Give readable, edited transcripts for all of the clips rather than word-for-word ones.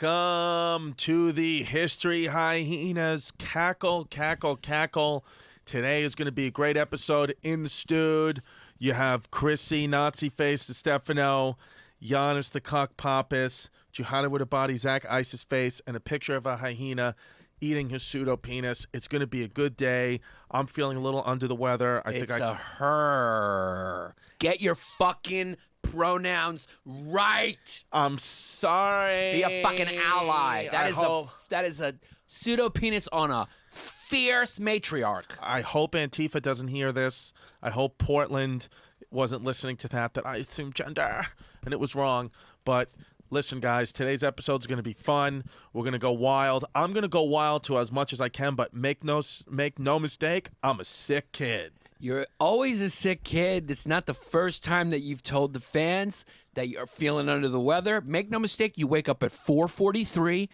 Welcome to the History Hyenas. Cackle, cackle, cackle. Today is going to be a great episode. In the stewed, you have Chrissy, Nazi Face, Distefano, Yannis the Cock Pappas, Johanna with a body, Zach Isis Face, and a picture of a hyena eating his pseudo penis. It's going to be a good day. I'm feeling a little under the weather. It's a her. Get your fucking pronouns right. I'm sorry. Be a fucking ally. That is a pseudo penis on a fierce matriarch. I hope Antifa doesn't hear this. I hope Portland wasn't listening to that I assumed gender and it was wrong. But listen, guys, today's episode is going to be fun. We're going to go wild. I'm going to go wild to as much as I can, but make no mistake, I'm a sick kid. You're always a sick kid. It's not the first time that you've told the fans that you're feeling under the weather. Make no mistake, you wake up at 4:43,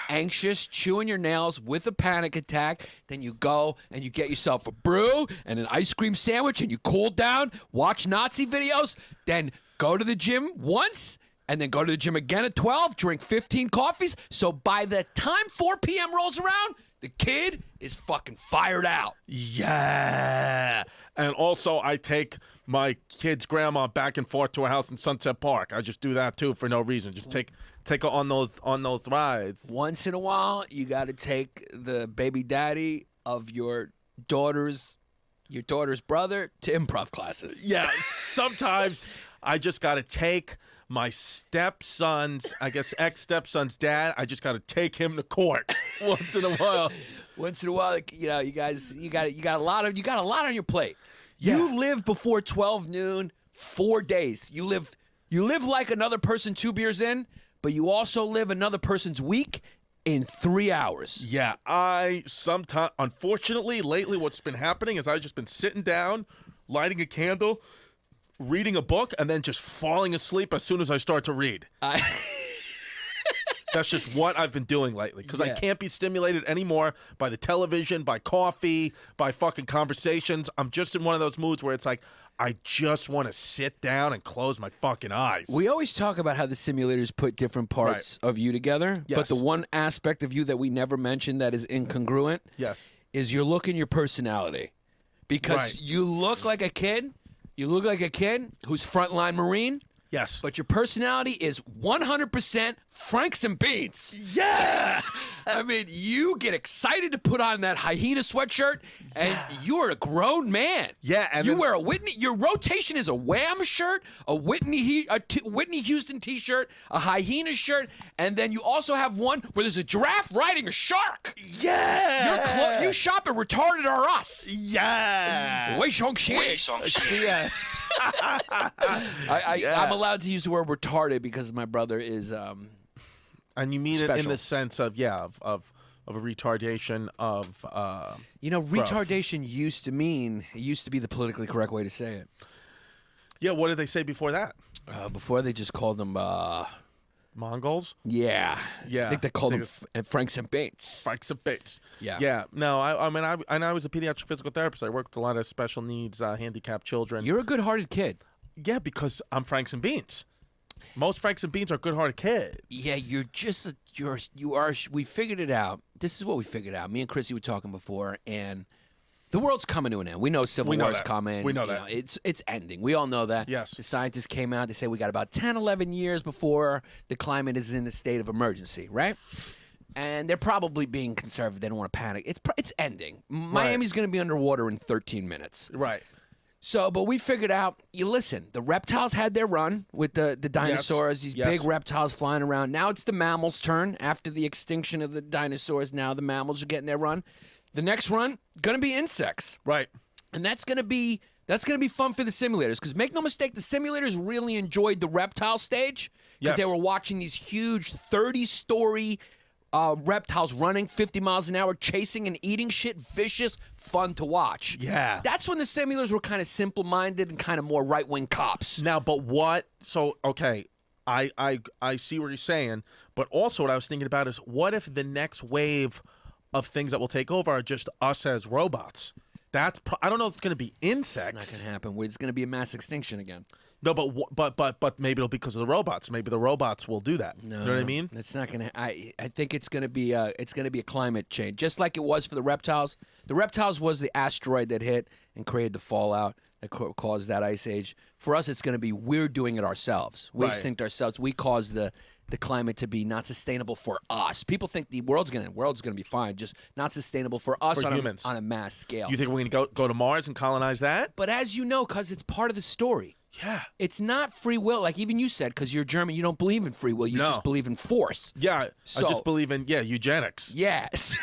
anxious, chewing your nails with a panic attack. Then you go and you get yourself a brew and an ice cream sandwich and you cool down, watch Nazi videos, then go to the gym once, and then go to the gym again at 12, drink 15 coffees. So by the time 4 p.m. rolls around, the kid is fucking fired out. Yeah. And also, I take my kid's grandma back and forth to her house in Sunset Park. I just do that, too, for no reason. Just take her on those rides. Once in a while, you got to take the baby daddy of your daughter's brother to improv classes. Yeah, sometimes I just got to take my stepson's, I guess ex-stepson's dad, I just got to take him to court once in a while. Once in a while, you know, you guys, you got a lot on your plate. Yeah. You live before 12 noon, 4 days. You live like another person 2 beers in, but you also live another person's week in 3 hours. Yeah, unfortunately, lately what's been happening is I've just been sitting down, lighting a candle, reading a book, and then just falling asleep as soon as I start to read. That's just what I've been doing lately, because I can't be stimulated anymore by the television, by coffee, by fucking conversations. I'm just in one of those moods where it's like, I just want to sit down and close my fucking eyes. We always talk about how the simulators put different parts of you together, but the one aspect of you that we never mentioned that is incongruent is your look and your personality. Because you look like a kid. You look like a kid who's frontline Marine. Yes. But your personality is 100% Franks and Beans. Yeah! I mean, you get excited to put on that hyena sweatshirt, and you're a grown man. Yeah, and you wear a Whitney. Your rotation is a Wham shirt, a Whitney Houston T-shirt, a hyena shirt, and then you also have one where there's a giraffe riding a shark. Yeah, you shop at Retarded R Us. Yeah, Wei Shong Yeah. I'm allowed to use the word retarded because my brother is and you mean special. it in the sense of a retardation of retardation used to be the politically correct way to say it. Yeah, what did they say before that? Before they just called them Mongols? Yeah. I think they called them Franks and Bates. Franks and Bates. Yeah. Yeah. No, I mean, I was a pediatric physical therapist. I worked with a lot of special needs, handicapped children. You're a good-hearted kid. Yeah, because I'm Franks and Beans. Most Franks and Beans are good-hearted kids. Yeah, we figured it out. This is what we figured out. Me and Chrissy were talking before, and the world's coming to an end. We know Civil War is coming. We know that. It's ending. We all know that. Yes. The scientists came out. They say we got about 10, 11 years before the climate is in the state of emergency, right? And they're probably being conservative. They don't want to panic. It's ending. Miami's going to be underwater in 13 minutes. Right. So, but we figured out, the reptiles had their run with the dinosaurs, these big reptiles flying around. Now it's the mammals' turn. After the extinction of the dinosaurs, now the mammals are getting their run. The next run, going to be insects. Right. And that's going to be fun for the simulators, because make no mistake, the simulators really enjoyed the reptile stage because they were watching these huge 30-story reptiles running 50 miles an hour, chasing and eating shit, vicious, fun to watch. Yeah. That's when the simulators were kind of simple-minded and kind of more right-wing cops. Now, but what? So, okay, I see what you're saying, but also what I was thinking about is, what if the next wave of things that will take over are just us as robots? I don't know if it's going to be insects. It's not going to happen. It's going to be a mass extinction again. No, but maybe it'll be because of the robots. Maybe the robots will do that. No, you know what I mean? It's not gonna. I think it's gonna be a climate change, just like it was for the reptiles. The reptiles was the asteroid that hit and created the fallout that caused that ice age. For us, it's gonna be we're doing it ourselves. We extinct ourselves. We caused the climate to be not sustainable for us. People think the world's gonna be fine, just not sustainable for us For humans. On a mass scale. You think we're gonna go to Mars and colonize that? But as you know, because it's part of the story. Yeah. It's not free will, like even you said, because you're German, you don't believe in free will, you just believe in force. Yeah, So- I just believe in eugenics. Yes.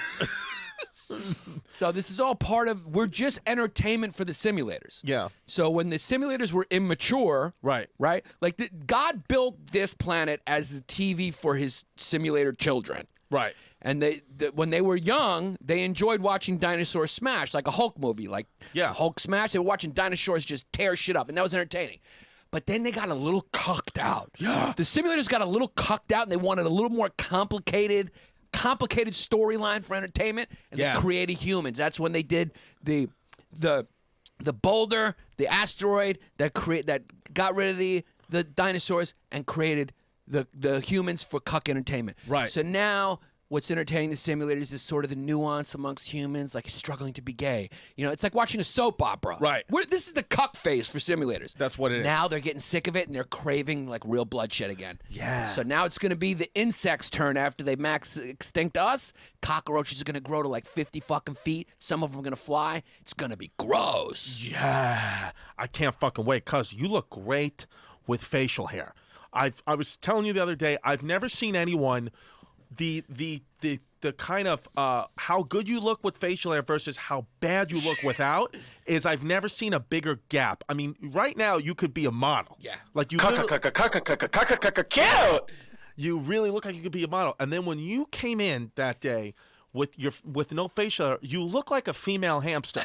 So this is all part of, we're just entertainment for the simulators. Yeah. So when the simulators were immature, Right. Like God built this planet as the TV for his simulator children. Right. And when they were young, they enjoyed watching dinosaurs smash, like a Hulk movie. Like Hulk smash, they were watching dinosaurs just tear shit up, and that was entertaining. But then they got a little cucked out. Yeah. The simulators got a little cucked out, and they wanted a little more complicated storyline for entertainment, and they created humans. That's when they did the boulder, the asteroid that got rid of the dinosaurs and created the humans for cuck entertainment. Right. So now what's entertaining the simulators is sort of the nuance amongst humans, like struggling to be gay. You know, it's like watching a soap opera. Right. This is the cuck phase for simulators. That's what it is. Now they're getting sick of it and they're craving like real bloodshed again. Yeah. So now it's going to be the insects' turn after they max extinct us. Cockroaches are going to grow to like 50 fucking feet. Some of them are going to fly. It's going to be gross. Yeah. I can't fucking wait, cuz you look great with facial hair. I was telling you the other day, I've never seen anyone the kind of how good you look with facial hair versus how bad you look without is I've never seen a bigger gap. I mean, right now you could be a model. Yeah. Like you you really look like you could be a model. And then when you came in that day with no facial hair, you look like a female hamster.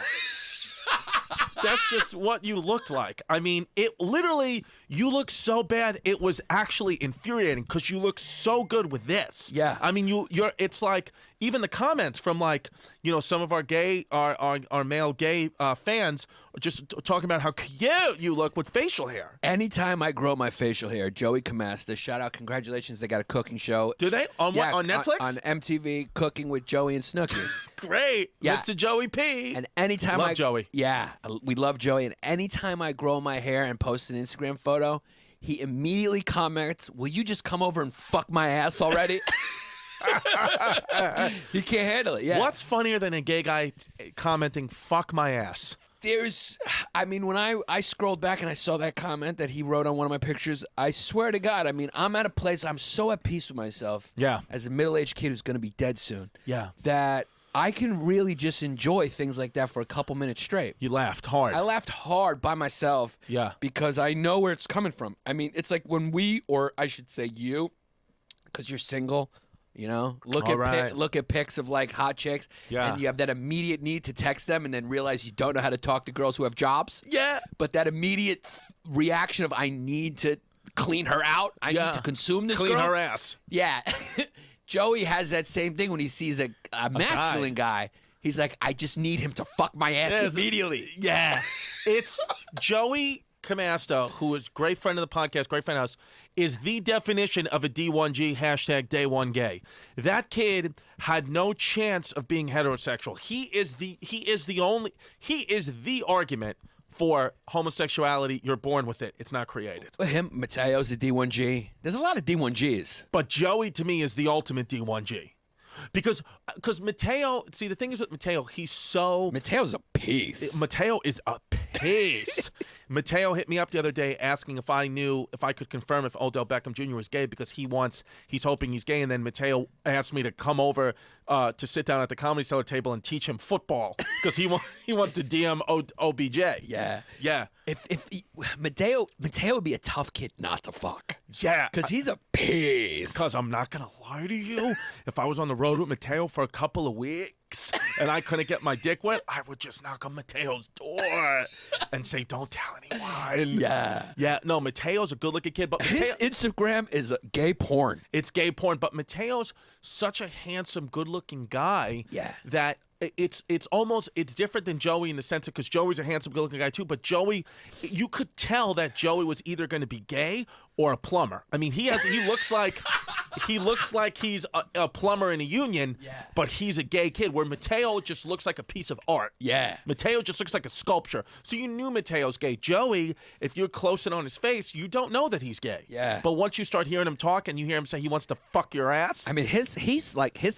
That's just what you looked like. I mean, it literally, you look so bad, it was actually infuriating because you look so good with this. Yeah. I mean, it's like, even the comments from like, some of our male gay fans are just talking about how cute you look with facial hair. Anytime I grow my facial hair, Joey Camasta, shout out, congratulations, they got a cooking show. Do they? On what? On Netflix? On MTV, Cooking with Joey and Snooki. Great. Yeah. Mr. Joey P. And anytime Love Joey. Yeah, we love Joey. And anytime I grow my hair and post an Instagram photo, he immediately comments, "Will you just come over and fuck my ass already?" He can't handle it. Yeah. What's funnier than a gay guy commenting, "Fuck my ass"? When I scrolled back and I saw that comment that he wrote on one of my pictures, I swear to God, I'm at a place, I'm so at peace with myself. Yeah. As a middle-aged kid who's going to be dead soon. Yeah. That I can really just enjoy things like that for a couple minutes straight. You laughed hard. I laughed hard by myself. Yeah. Because I know where it's coming from. I mean, it's like when or I should say you, because you're single. Look at pics of like hot chicks, and you have that immediate need to text them, and then realize you don't know how to talk to girls who have jobs. Yeah, but that immediate reaction of I need to clean her out, I need to consume this clean girl. her ass. Yeah, Joey has that same thing when he sees a masculine guy. He's like, I just need him to fuck my ass immediately. Yeah, it's Joey Camasta, who is a great friend of the podcast, great friend of us, is the definition of a D1G #day1gay. That kid had no chance of being heterosexual. He is the argument for homosexuality. You're born with it. It's not created. Mateo's a D1G. There's a lot of D1Gs. But Joey, to me, is the ultimate D1G. Because Mateo, see, the thing is with Mateo, Mateo's a piece. Mateo is a piece. Mateo hit me up the other day asking if I could confirm if Odell Beckham Jr. was gay because he's hoping he's gay. And then Mateo asked me to come over to sit down at the Comedy Cellar table and teach him football because he wants to DM OBJ. Yeah. Yeah. Mateo would be a tough kid not to fuck. Yeah. Because he's a piece. Because I'm not going to lie to you. If I was on the road with Mateo for a couple of weeks and I couldn't get my dick wet, I would just knock on Mateo's door and say, don't tell anyone. Yeah. Yeah. No, Mateo's a good-looking kid. But His Instagram is gay porn. It's gay porn. But Mateo's such a handsome, good-looking guy that it's different than Joey in the sense of, because Joey's a handsome, good-looking guy too, but Joey, you could tell that Joey was either going to be gay or a plumber. I mean, he looks like he's a plumber in a union, but he's a gay kid, where Mateo just looks like a piece of art. Yeah. Mateo just looks like a sculpture. So you knew Mateo's gay. Joey, if you're close in on his face, you don't know that he's gay. Yeah. But once you start hearing him talk and you hear him say he wants to fuck your ass. I mean, his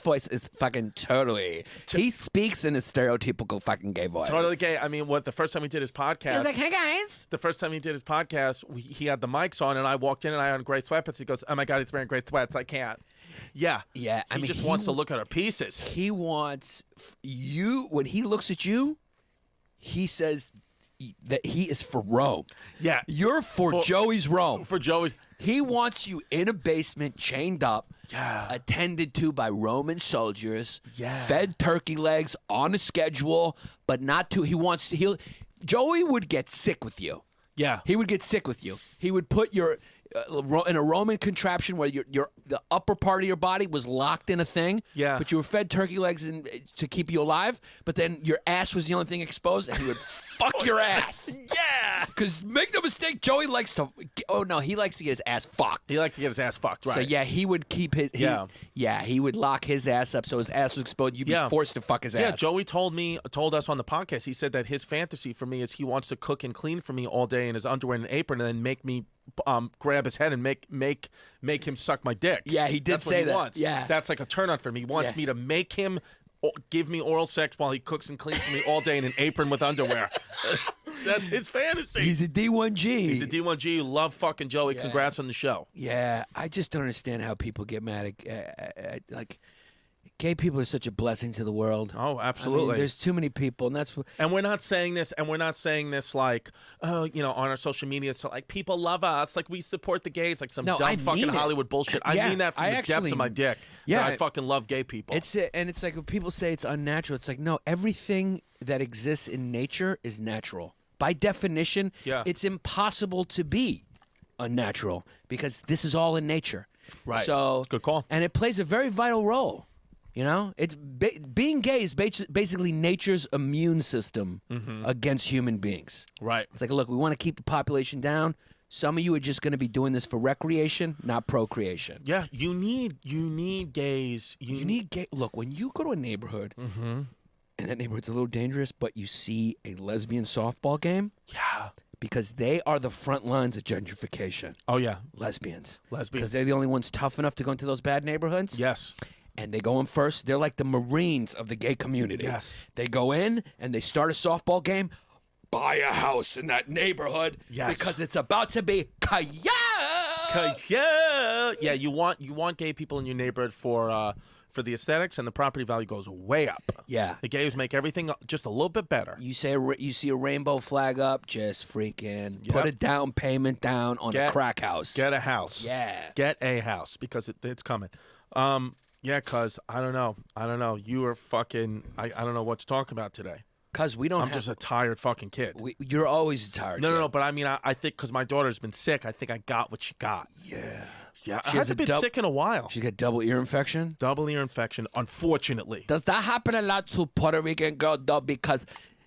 voice is fucking totally. He speaks in his stereotypical fucking gay voice. Totally gay. I mean, the first time he did his podcast, He's like, hey guys. the first time he did his podcast, he had the mics on, and I walked in and I had on gray sweatpants. He goes, "Oh my god, he's wearing gray sweats. I can't." Yeah. Yeah. He just wants to look at our pieces. He wants you, when he looks at you, he says that he is for Rome. Yeah. You're for Joey's Rome. For Joey. He wants you in a basement, chained up, attended to by Roman soldiers, fed turkey legs on a schedule, but not to. Joey would get sick with you. Yeah. He would get sick with you. He would put your in a Roman contraption where the upper part of your body was locked in a thing. Yeah. But you were fed turkey legs to keep you alive. But then your ass was the only thing exposed, and he would fuck your ass. Yeah. Because make no mistake, Joey likes to. Oh no, he likes to get his ass fucked. He liked to get his ass fucked, right? So yeah, he would keep his. He would lock his ass up so his ass was exposed. You'd be forced to fuck his ass. Yeah, Joey told us on the podcast. He said that his fantasy for me is he wants to cook and clean for me all day in his underwear and an apron, and then make me grab his head and make him suck my dick. Yeah, he did That's say what he that. wants. Yeah, that's like a turn on for me. He wants me to make him give me oral sex while he cooks and cleans for me all day in an apron with underwear. That's his fantasy. He's a D1G. He's a D1G. Love fucking Joey. Congrats on the show. Yeah, I just don't understand how people get mad at like. Gay people are such a blessing to the world. Oh, absolutely. I mean, there's too many people, and that's what. And we're not saying this, like, on our social media. So like, people love us, like we support the gays, like some dumb fucking Hollywood bullshit. I mean that from the depths of my dick. Yeah, I fucking love gay people. It's like when people say it's unnatural. It's like, no, everything that exists in nature is natural by definition. Yeah. It's impossible to be unnatural because this is all in nature. Right. So good call. And it plays a very vital role. You know, it's being gay is basically nature's immune system against human beings. Right. It's like, look, we want to keep the population down. Some of you are just going to be doing this for recreation, not procreation. Yeah, you need gays. You need gay. Look, when you go to a neighborhood, and that neighborhood's a little dangerous, but you see a lesbian softball game. Yeah. Because they are the front lines of gentrification. Oh yeah, lesbians. Because they're the only ones tough enough to go into those bad neighborhoods. Yes. And they go in first. They're like the Marines of the gay community. Yes. They go in and they start a softball game. Buy a house in that neighborhood. Yes. Because it's about to be cayoote. Cayoote. Yeah, you want gay people in your neighborhood for the aesthetics, and the property value goes way up. Yeah. The gays make everything just a little bit better. You see a rainbow flag up, just freaking put a down payment down on a crack house. Get a house. Yeah. Get a house because it's coming. Yeah, cuz I don't know. You are fucking I don't know what to talk about today. Cuz we don't I'm just a tired fucking kid. You're always tired. No, but I mean I think cuz my daughter's been sick, I think I got what she got. Yeah. Yeah, I haven't been sick in a while. She got double ear infection? Double ear infection, unfortunately. Does that happen a lot to Puerto Rican girls, though? Because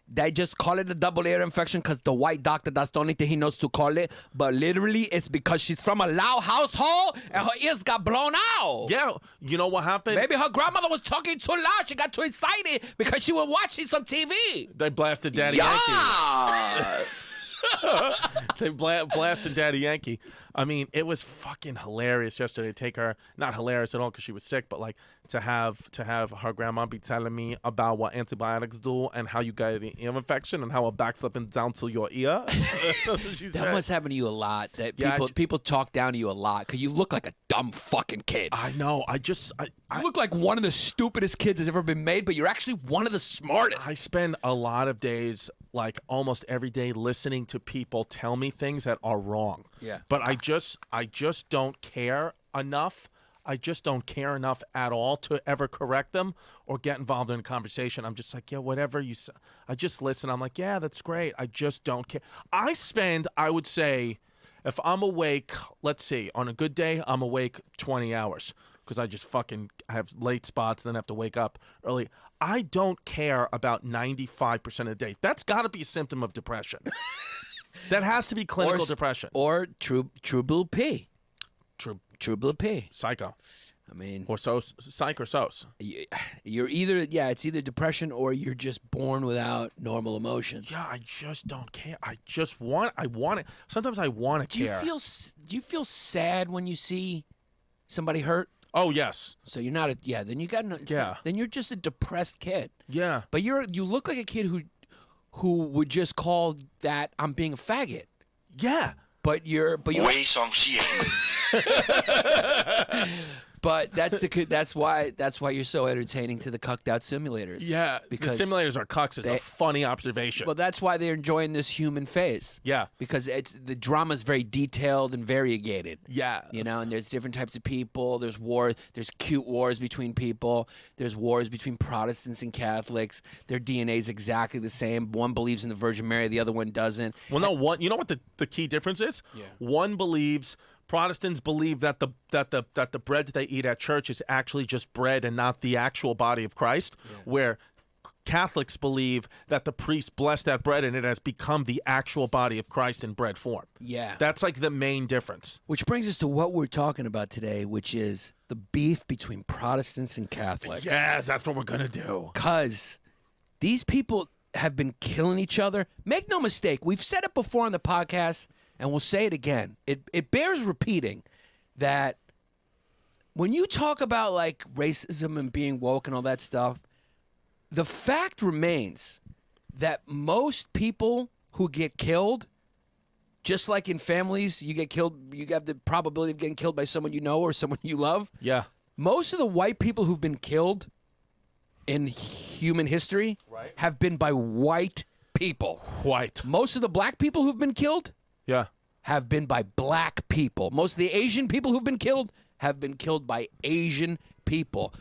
they just call it a double ear infection because the white doctor, that's the only thing he knows to call it. But literally, it's because she's from a loud household and her ears got blown out. Yeah, you know what happened? Maybe her grandmother was talking too loud. She got too excited because she was watching some TV. They blasted Daddy Yankee. They blasted Daddy Yankee. I mean, it was fucking hilarious yesterday to take her. Not hilarious at all because she was sick, but like to have her grandma be telling me about what antibiotics do and how you get an ear infection and how it backs up and down to your ear. That must happen to you a lot. That Yeah, people talk down to you a lot because you look like a dumb fucking kid. I know. You look like one of the stupidest kids that's ever been made, but you're actually one of the smartest. I spend a lot of days, like almost every day, listening to people tell me things that are wrong. Yeah. But I just don't care enough. I just don't care enough at all to ever correct them or get involved in a conversation. I'm just like, yeah, whatever you say. I just listen. I'm like, yeah, that's great. I just don't care. I would say, if I'm awake, let's see, on a good day, I'm awake 20 hours because I just fucking have late spots and then have to wake up early. I don't care about 95% of the day. That's got to be a symptom of depression. That has to be clinical depression. Or true blue P. True blue P. Psycho. I mean, Or psych or sos. you're either it's either depression or you're just born without normal emotions. Yeah, I just don't care. I want it. Sometimes I want to care. Do you feel sad when you see somebody hurt? Oh, yes. So you're not then you got no. Yeah. Then you're just a depressed kid. Yeah. But you look like a kid who would just call that I'm being a faggot. Yeah. But you're But that's why you're so entertaining to the cucked out simulators. Yeah. Because the simulators are cucks. It's a funny observation. well, that's why they're enjoying this human phase. Yeah. Because the drama's very detailed and variegated. Yeah. You know, and there's different types of people. There's there's cute wars between people. There's wars between Protestants and Catholics. Their DNA's exactly the same. One believes in the Virgin Mary, the other one doesn't. Well, no, one. You know what the key difference is? Yeah. One believes. Protestants believe that the bread that they eat at church is actually just bread and not the actual body of Christ, where Catholics believe that the priest blessed that bread and it has become the actual body of Christ in bread form. Yeah. That's like the main difference. Which brings us to what we're talking about today, which is the beef between Protestants and Catholics. Yes, that's what we're going to do. Because these people have been killing each other. Make no mistake, we've said it before on the podcast, and we'll say it again. It bears repeating that when you talk about like racism and being woke and all that stuff, the fact remains that most people who get killed, just like in families, you get killed, you have the probability of getting killed by someone you know or someone you love. Yeah. Most of the white people who've been killed in human history have been by white people. White. Most of the black people who've been killed Yeah. have been by black people. Most of the Asian people who've been killed have been killed by Asian people.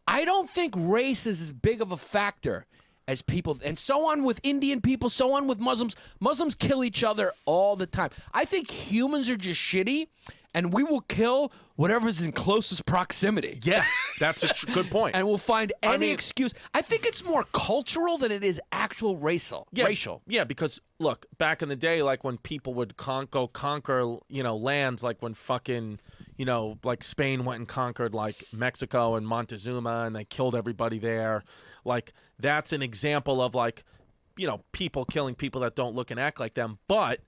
I don't think race is as big of a factor as people, and so on with Indian people, so on with Muslims. Muslims kill each other all the time. I think humans are just shitty, and we will kill whatever's in closest proximity. Yeah, that's a good point. And we'll find any excuse. I think it's more cultural than it is actual racial. Yeah, because look, back in the day, like when people would conquer, lands, like when fucking, like Spain went and conquered like Mexico and Montezuma, and they killed everybody there. Like that's an example of like, people killing people that don't look and act like them. But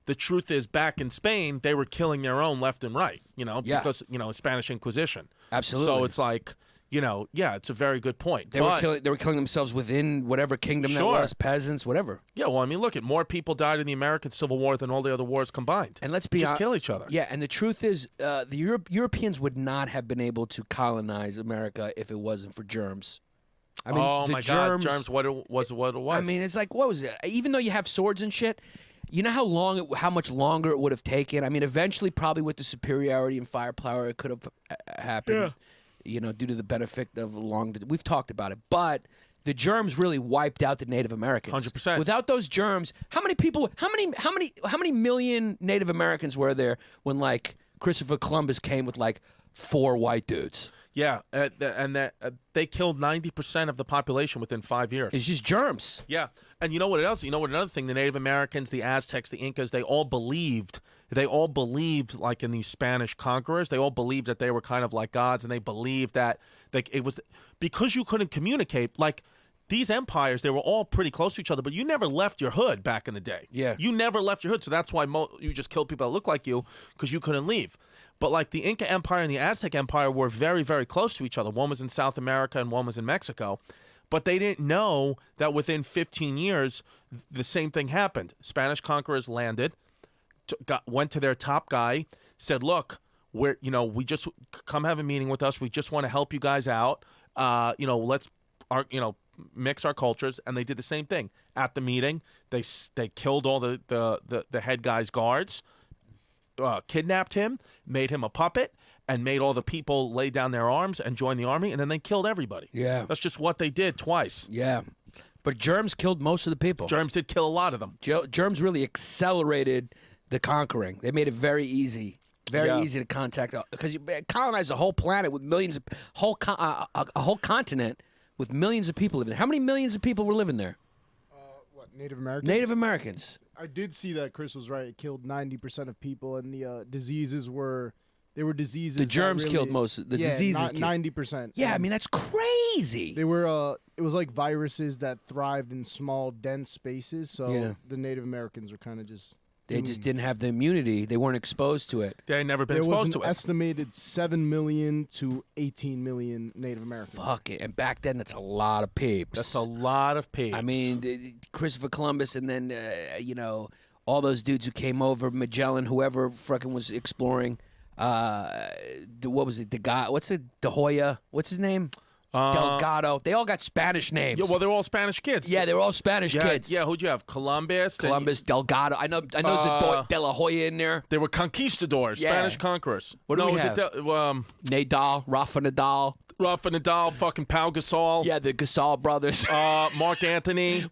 the truth is, back in Spain, they were killing their own left and right, because, Spanish Inquisition. Absolutely. So it's like, it's a very good point. They were killing themselves within whatever kingdom that was, peasants, whatever. Yeah, well, I mean, look, more people died in the American Civil War than all the other wars combined. And let's be just kill each other. Yeah, and the truth is, the Europeans would not have been able to colonize America if it wasn't for germs. I mean, oh my God, germs! What it was? I mean, it's like, what was it? Even though you have swords and shit, you know how much longer it would have taken. I mean, eventually, probably with the superiority in firepower, it could have happened. Due to the benefit of we've talked about it, but the germs really wiped out the Native Americans. 100%. Without those germs, how many million Native Americans were there when like Christopher Columbus came with like 4 white dudes? Yeah, and they killed 90% of the population within 5 years. It's just germs. Yeah, and you know what else? You know what another thing? The Native Americans, the Aztecs, the Incas, they all believed like in these Spanish conquerors. They all believed that they were kind of like gods, and they believed that it was because you couldn't communicate. Like these empires, they were all pretty close to each other, but you never left your hood back in the day. Yeah. You never left your hood, so that's why you just killed people that look like you because you couldn't leave. But like the Inca Empire and the Aztec Empire were very, very close to each other. One was in South America and one was in Mexico. But they didn't know that within 15 years, the same thing happened. Spanish conquerors landed, went to their top guy, said, look, we just come have a meeting with us. We just want to help you guys out. Let's mix our cultures. And they did the same thing. At the meeting, they killed all the head guy's guards, kidnapped him, made him a puppet, and made all the people lay down their arms and join the army, and then they killed everybody. Yeah. That's just what they did twice. Yeah. But germs killed most of the people. Germs did kill a lot of them. Germs really accelerated the conquering. They made it very easy. Easy to contact, because you colonize a whole planet with millions of a whole continent with millions of people living there. How many millions of people were living there? Native Americans? Native Americans. I did see that Chris was right. It killed 90% of people, and the diseases were diseases. The germs really, killed most of the diseases. 90%. Yeah, I mean that's crazy. They were. It was like viruses that thrived in small, dense spaces. So the Native Americans were kind of just. They just didn't have the immunity. They weren't exposed to it. They had never been exposed to it. There was an estimated 7 million to 18 million Native Americans. Fuck it. And back then, that's a lot of peeps. That's a lot of peeps. I mean, Christopher Columbus and then, all those dudes who came over, Magellan, whoever fucking was exploring. What was it? The guy, De Hoya? What's his name? Delgado. They all got Spanish names. Yeah, well, they're all Spanish kids. Yeah, they were all Spanish kids. Yeah, who'd you have? Columbus, Delgado. I know there's De La Hoya in there. They were conquistadors, Spanish conquerors. What do we have? Nadal, Rafa Nadal, fucking Pau Gasol. Yeah, the Gasol brothers. Mark Anthony.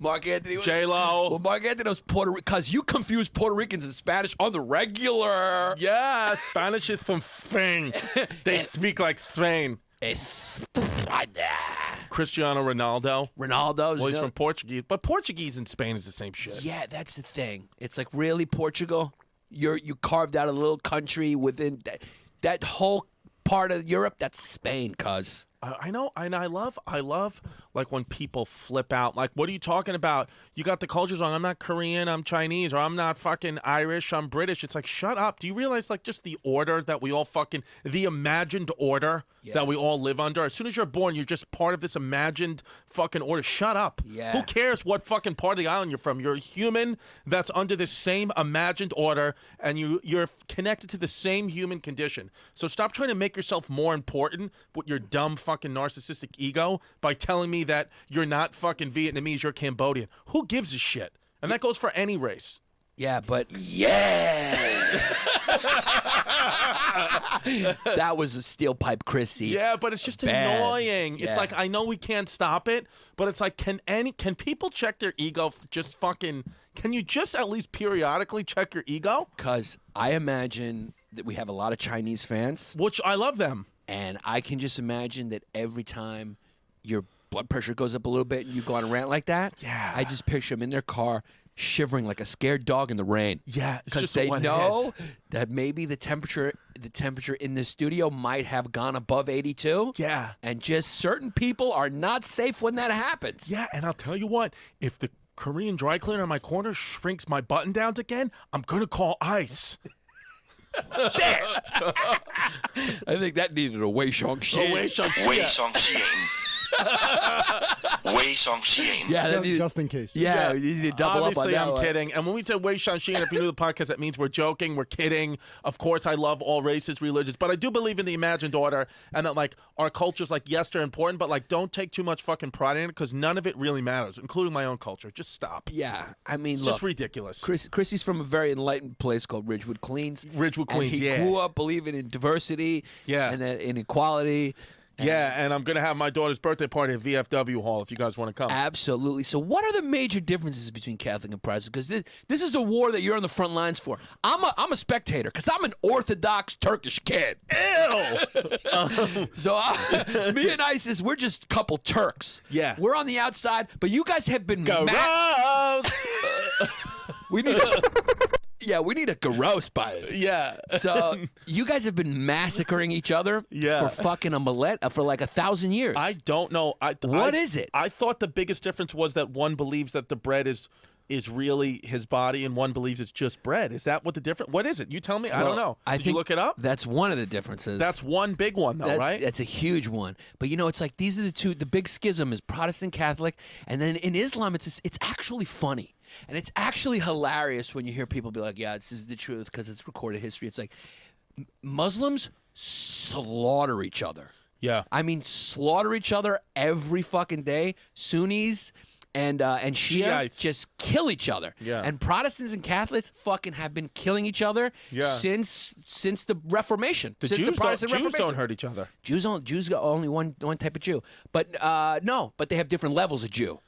J-Lo. Well, Mark Anthony was Puerto Rican, because you confuse Puerto Ricans and Spanish on the regular. Yeah, Spanish is from Spain. They speak like Spain. Cristiano Ronaldo. Well, he's from Portuguese, but Portuguese in Spain is the same shit. Yeah, that's the thing. It's like, really, Portugal? You carved out a little country within that whole part of Europe. That's Spain, cuz. I know, and I love like when people flip out. Like, what are you talking about? You got the cultures wrong. I'm not Korean. I'm Chinese, or I'm not fucking Irish. I'm British. It's like, shut up. Do you realize like just the order that we all the imagined order that we all live under? As soon as you're born, you're just part of this imagined fucking order. Shut up. Yeah. Who cares what fucking part of the island you're from? You're a human that's under this same imagined order, and you're connected to the same human condition. So stop trying to make yourself more important with your dumb fucking narcissistic ego by telling me that you're not fucking Vietnamese, you're Cambodian. Who gives a shit? And that goes for any race. Yeah, but that was a steel pipe, Chrissy. Yeah, but it's just annoying. Yeah. It's like, I know we can't stop it, but it's like, can people check their ego? Can you just at least periodically check your ego? Because I imagine that we have a lot of Chinese fans, which I love them, and I can just imagine that every time your blood pressure goes up a little bit and you go on a rant like that, I just picture them in their car shivering like a scared dog in the rain. Yeah, because they know that maybe the temperature in the studio might have gone above 82. Yeah, and just certain people are not safe when that happens. Yeah, and I'll tell you what, if the Korean dry cleaner in my corner shrinks my button downs again, I'm gonna call ICE. I think that needed a Wei Shang Xian. Wei Shang Xian. Wei Shang Xian. Yeah, that needed, just in case. Yeah, you need to double Obviously, up on that. I'm one. kidding. And when we said Wei Shang Xian, if you knew the podcast, that means we're joking, we're kidding. Of course, I love all races, religions, but I do believe in the imagined order, and that like our cultures, like yes, they're important, but like don't take too much fucking pride in it because none of it really matters, including my own culture. Just stop. Yeah, I mean, it's look, just ridiculous. Chrissy's from a very enlightened place called Ridgewood, Queens. Ridgewood, Queens. And he grew up believing in diversity. And in equality. And I'm going to have my daughter's birthday party at VFW Hall if you guys want to come. Absolutely. So what are the major differences between Catholic and Protestant? Because this is a war that you're on the front lines for. I'm a spectator because I'm an Orthodox Turkish kid. Ew! So me and ISIS, we're just a couple Turks. Yeah. We're on the outside, but you guys have been... Gross! We need to... Yeah, we need a gross Biden. Yeah. So you guys have been massacring each other for fucking for like 1,000 years. I don't know. What is it? I thought the biggest difference was that one believes that the bread is really his body, and one believes it's just bread. Is that what the difference? What is it? You tell me. I don't know. Did you look it up? That's one of the differences. That's one big one, though, right? That's a huge one. But it's like these are the two. The big schism is Protestant Catholic, and then in Islam, it's actually funny. And it's actually hilarious when you hear people be like, yeah, this is the truth because it's recorded history. It's like Muslims slaughter each other. Yeah. I mean, slaughter each other every fucking day. Sunnis and Shiites just kill each other. Yeah. And Protestants and Catholics fucking have been killing each other since the Reformation. The since Jews, the Protestant Jews Reformation. don't hurt each other. Jews got only one type of Jew. But no, but they have different levels of Jew.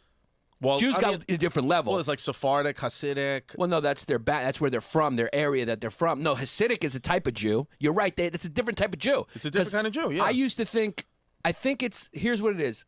Well, Jews got a different level. Well, it's like Sephardic, Hasidic. Well, no, that's that's where they're from, their area that they're from. No, Hasidic is a type of Jew. You're right. That's a different type of Jew. It's a different kind of Jew, yeah. I used to think, here's what it is.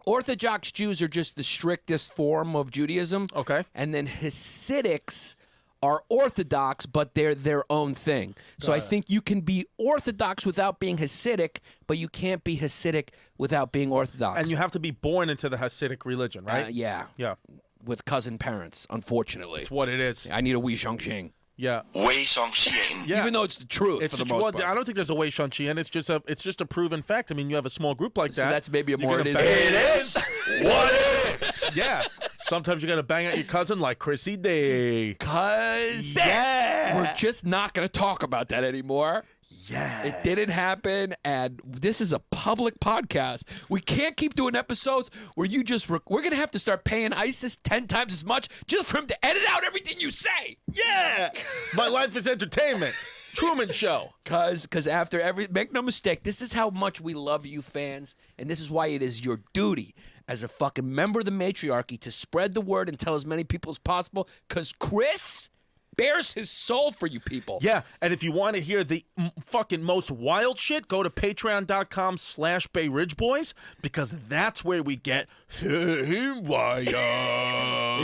Orthodox Jews are just the strictest form of Judaism. Okay. And then Hasidics are Orthodox, but they're their own thing. So I think you can be Orthodox without being Hasidic, but you can't be Hasidic without being Orthodox. And you have to be born into the Hasidic religion, right? Yeah. Yeah. With cousin parents, unfortunately. It's what it is. I need a Wei Shangxing. Yeah. Wei Songxian. Yeah. Even though it's the truth It's for the the most part. I don't think there's a Wei Shang-Chi, and it's just a proven fact. I mean, you have a small group like So that. that's maybe a you're more gonna it is. bang- It is what it is. Yeah. Sometimes you're gonna bang at your cousin like Chrissy Day. Because we're just not going to talk about that anymore. Yeah. It didn't happen, and this is a public podcast. We can't keep doing episodes where you just... we're going to have to start paying ISIS 10 times as much just for him to edit out everything you say. Yeah. My life is entertainment. Truman Show. Because after every... Make no mistake, this is how much we love you fans, and this is why it is your duty as a fucking member of the matriarchy to spread the word and tell as many people as possible, because Chris bears his soul for you people. Yeah, and if you want to hear the fucking most wild shit, go to patreon.com/Bay Ridge Boys, because that's where we get wild.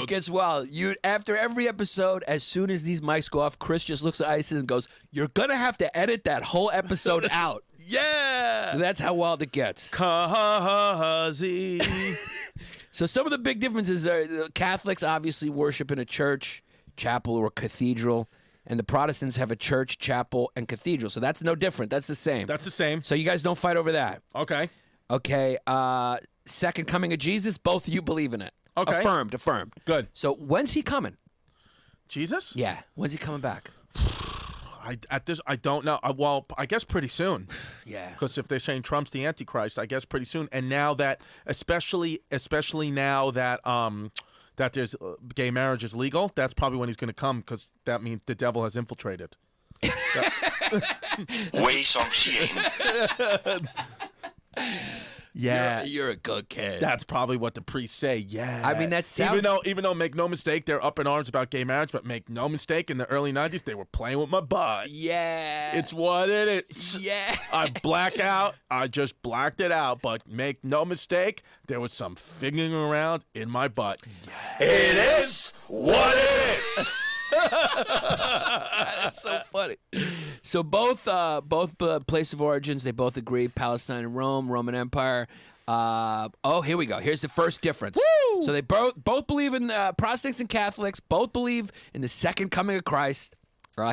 It gets wild. After every episode, as soon as these mics go off, Chris just looks at Isis and goes, "You're gonna have to edit that whole episode out." Yeah. So that's how wild it gets. Kazi. So some of the big differences are the Catholics obviously worship in a church, chapel, or cathedral, and the Protestants have a church, chapel, and cathedral. So that's no different. That's the same. That's the same. So you guys don't fight over that. Okay. Okay. Second coming of Jesus, both of you believe in it. Okay. Affirmed. Good. So when's he coming? Jesus? Yeah. When's he coming back? I don't know. Well, I guess pretty soon. Yeah. Because if they're saying Trump's the Antichrist, I guess pretty soon. And now that, especially now that that there's gay marriage is legal, that's probably when he's going to come, because that means the devil has infiltrated. Wei Songxian. Yeah. You're a good kid. That's probably what the priests say. Yeah. I mean, that sounds... Even though, make no mistake, they're up in arms about gay marriage, but make no mistake, in the early 90s, they were playing with my butt. Yeah. It's what it is. Yeah. I black out. I just blacked it out, but make no mistake, there was some fingering around in my butt. It is what it is. That's so funny. So both place of origins, they both agree: Palestine and Rome, Roman Empire. Here we go. Here's the first difference. Woo! So they both believe in Protestants and Catholics. Both believe in the second coming of Christ.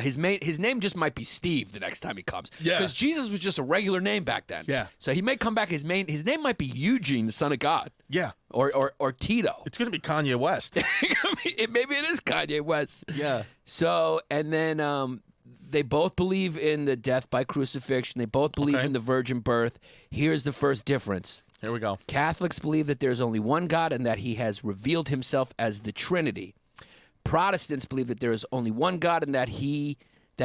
His name just might be Steve the next time he comes. Yeah. Because Jesus was just a regular name back then. Yeah. So he may come back. His name might be Eugene, the Son of God. Yeah. Or Tito. It's going to be Kanye West. Maybe it is Kanye West. Yeah. So, and then they both believe in the death by crucifixion. They both believe in the virgin birth. Here's the first difference. Here we go. Catholics believe that there's only one God and that he has revealed himself as the Trinity. Protestants believe that there is only one God and that he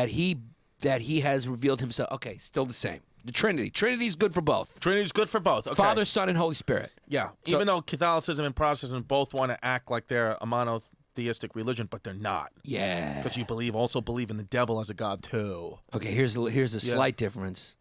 has revealed himself. Okay, still the same. The Trinity. Trinity is good for both. Trinity's good for both. Okay. Father, Son, and Holy Spirit. Yeah. So- Even though Catholicism and Protestantism both want to act like they're a monotheistic religion, but they're not. Yeah. Because you also believe in the devil as a god too. Okay, here's a slight difference.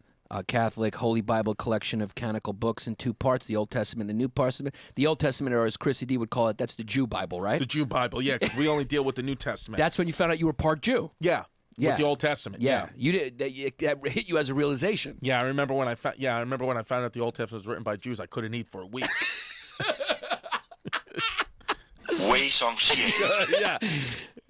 Catholic Holy Bible collection of canonical books in 2 parts, the Old Testament and the New Testament. The Old Testament, or as Chrissy D would call it, that's the Jew Bible, right? The Jew Bible, yeah, because we only deal with the New Testament. That's when you found out you were part Jew. Yeah. Yeah. With the Old Testament. Yeah. You did that hit you as a realization. Yeah, I remember when I found out the Old Testament was written by Jews, I couldn't eat for a week. Yeah.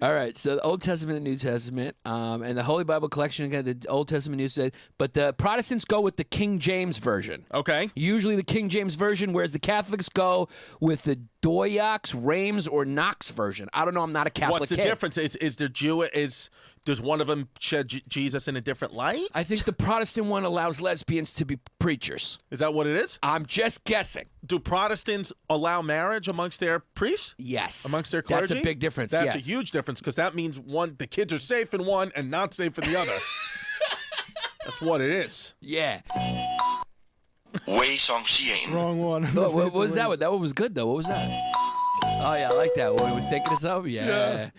All right, so the Old Testament and New Testament, and the Holy Bible collection, again, the Old Testament, New Testament, but the Protestants go with the King James Version. Okay. Usually the King James Version, whereas the Catholics go with the Doyox, Reims, or Knox version. I don't know, I'm not a Catholic What's the kid. difference? Does one of them shed Jesus in a different light? I think the Protestant one allows lesbians to be preachers. Is that what it is? I'm just guessing. Do Protestants allow marriage amongst their priests? Yes. Amongst their clergy? That's a big difference, That's yes. a huge difference, because that means the kids are safe in one and not safe in the other. That's what it is. Yeah. Wrong one. What was that one? That one was good, though. What was that? Oh, yeah, I like that. What, we're thinking of something? Yeah.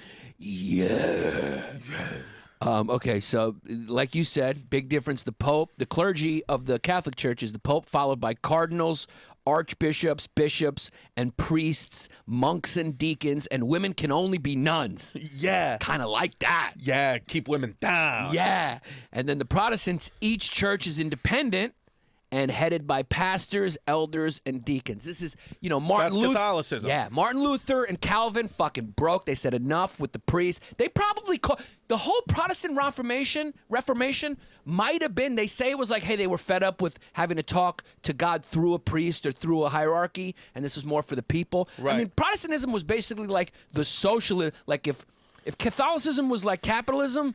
Okay, so like you said, big difference. The Pope, the clergy of the Catholic Church is the Pope, followed by cardinals, archbishops, bishops, and priests, monks and deacons, and women can only be nuns. Yeah. Kind of like that. Yeah, keep women down. Yeah. And then the Protestants, each church is independent and headed by pastors, elders, and deacons. This is, Martin That's Luther. Catholicism. Yeah, Martin Luther and Calvin fucking broke. They said enough with the priests. They probably the whole Protestant Reformation might have been, they say it was like, hey, they were fed up with having to talk to God through a priest or through a hierarchy, and this was more for the people. Right. I mean, Protestantism was basically like the socialist, like if Catholicism was like capitalism,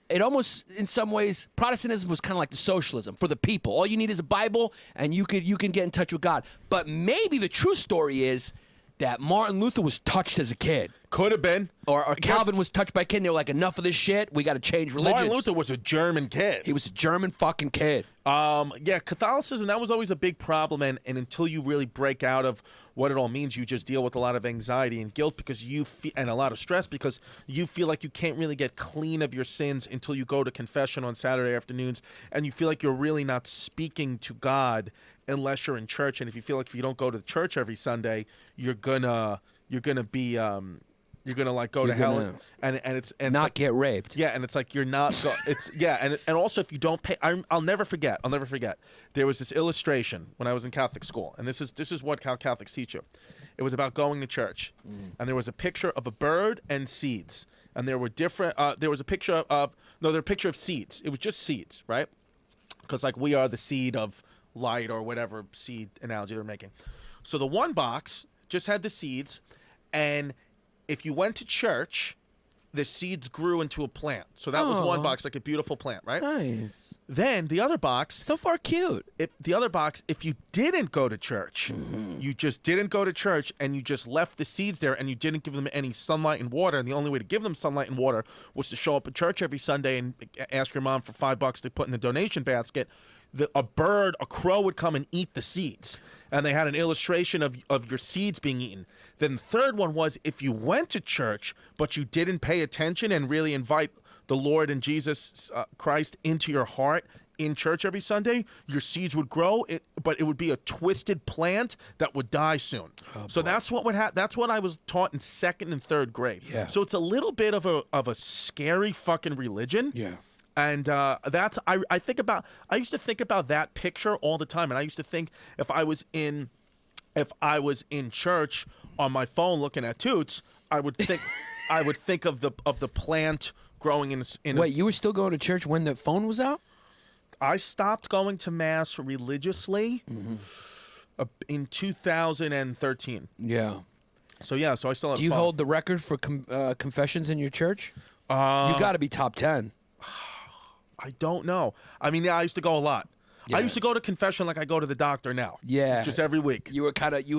it almost, in some ways, Protestantism was kind of like the socialism for the people. All you need is a Bible, and you can get in touch with God. But maybe the true story is that Martin Luther was touched as a kid. Could have been. Or Calvin was touched by a kid, and they were like, enough of this shit. We got to change religions. Martin Luther was a German kid. He was a German fucking kid. Yeah, Catholicism, that was always a big problem, and until you really break out of what it all means, you just deal with a lot of anxiety and guilt because and a lot of stress because you feel like you can't really get clean of your sins until you go to confession on Saturday afternoons, and you feel like you're really not speaking to God unless you're in church. And if you feel like if you don't go to the church every Sunday, you're gonna be like go to hell, and it's not like, get raped. Yeah, and it's like you're not. And also if you don't pay, I'll never forget. There was this illustration when I was in Catholic school, and this is what how Catholics teach you. It was about going to church, and there was a picture of a bird and seeds, and there were different. There was a picture of seeds. It was just seeds, right? Because like we are the seed of light or whatever seed analogy they're making. So the one box just had the seeds, and if you went to church, the seeds grew into a plant. So that was one box, like a beautiful plant, right? Nice. Then the other box, So far cute. if you didn't go to church, you just didn't go to church, and you just left the seeds there, and you didn't give them any sunlight and water, and the only way to give them sunlight and water was to show up at church every Sunday and ask your mom for $5 to put in the donation basket. A crow would come and eat the seeds. And they had an illustration of your seeds being eaten. Then the third one was if you went to church, but you didn't pay attention and really invite the Lord and Jesus Christ into your heart in church every Sunday, your seeds would grow, but it would be a twisted plant that would die soon. So that's what would happen. That's what I was taught in 2nd and 3rd grade. Yeah. So it's a little bit of a scary fucking religion. Yeah. And that's I used to think about that picture all the time, and I used to think if I was in church on my phone looking at toots, I would think of the plant growing in. Wait, you were still going to church when the phone was out? I stopped going to mass religiously in 2013. Yeah. So I still have. Do you phone. hold the record for confessions in your church? You got to be top 10. I don't know. I mean, I used to go a lot. Yeah. I used to go to confession like I go to the doctor now. Yeah. Just every week. You were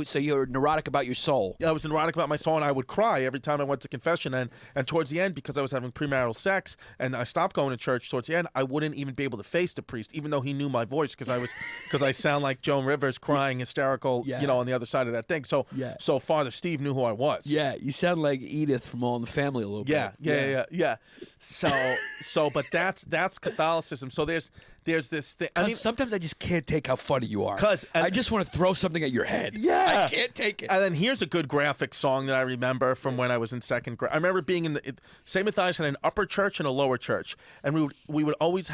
so you were neurotic about your soul. I was neurotic about my soul, and I would cry every time I went to confession. And towards the end, because I was having premarital sex, and I stopped going to church towards the end, I wouldn't even be able to face the priest, even though he knew my voice, because I sound like Joan Rivers crying hysterical, on the other side of that thing. So Father Steve knew who I was. Yeah, you sound like Edith from All in the Family a little bit. Yeah. So but that's Catholicism. So there's this thing. I mean, sometimes I just can't take how funny you are. 'Cause- I just want to throw something at your head. Yeah. I can't take it. And then here's a good graphic song that I remember from when I was in second grade. I remember being in the St. Matthias had an upper church and a lower church, and we would always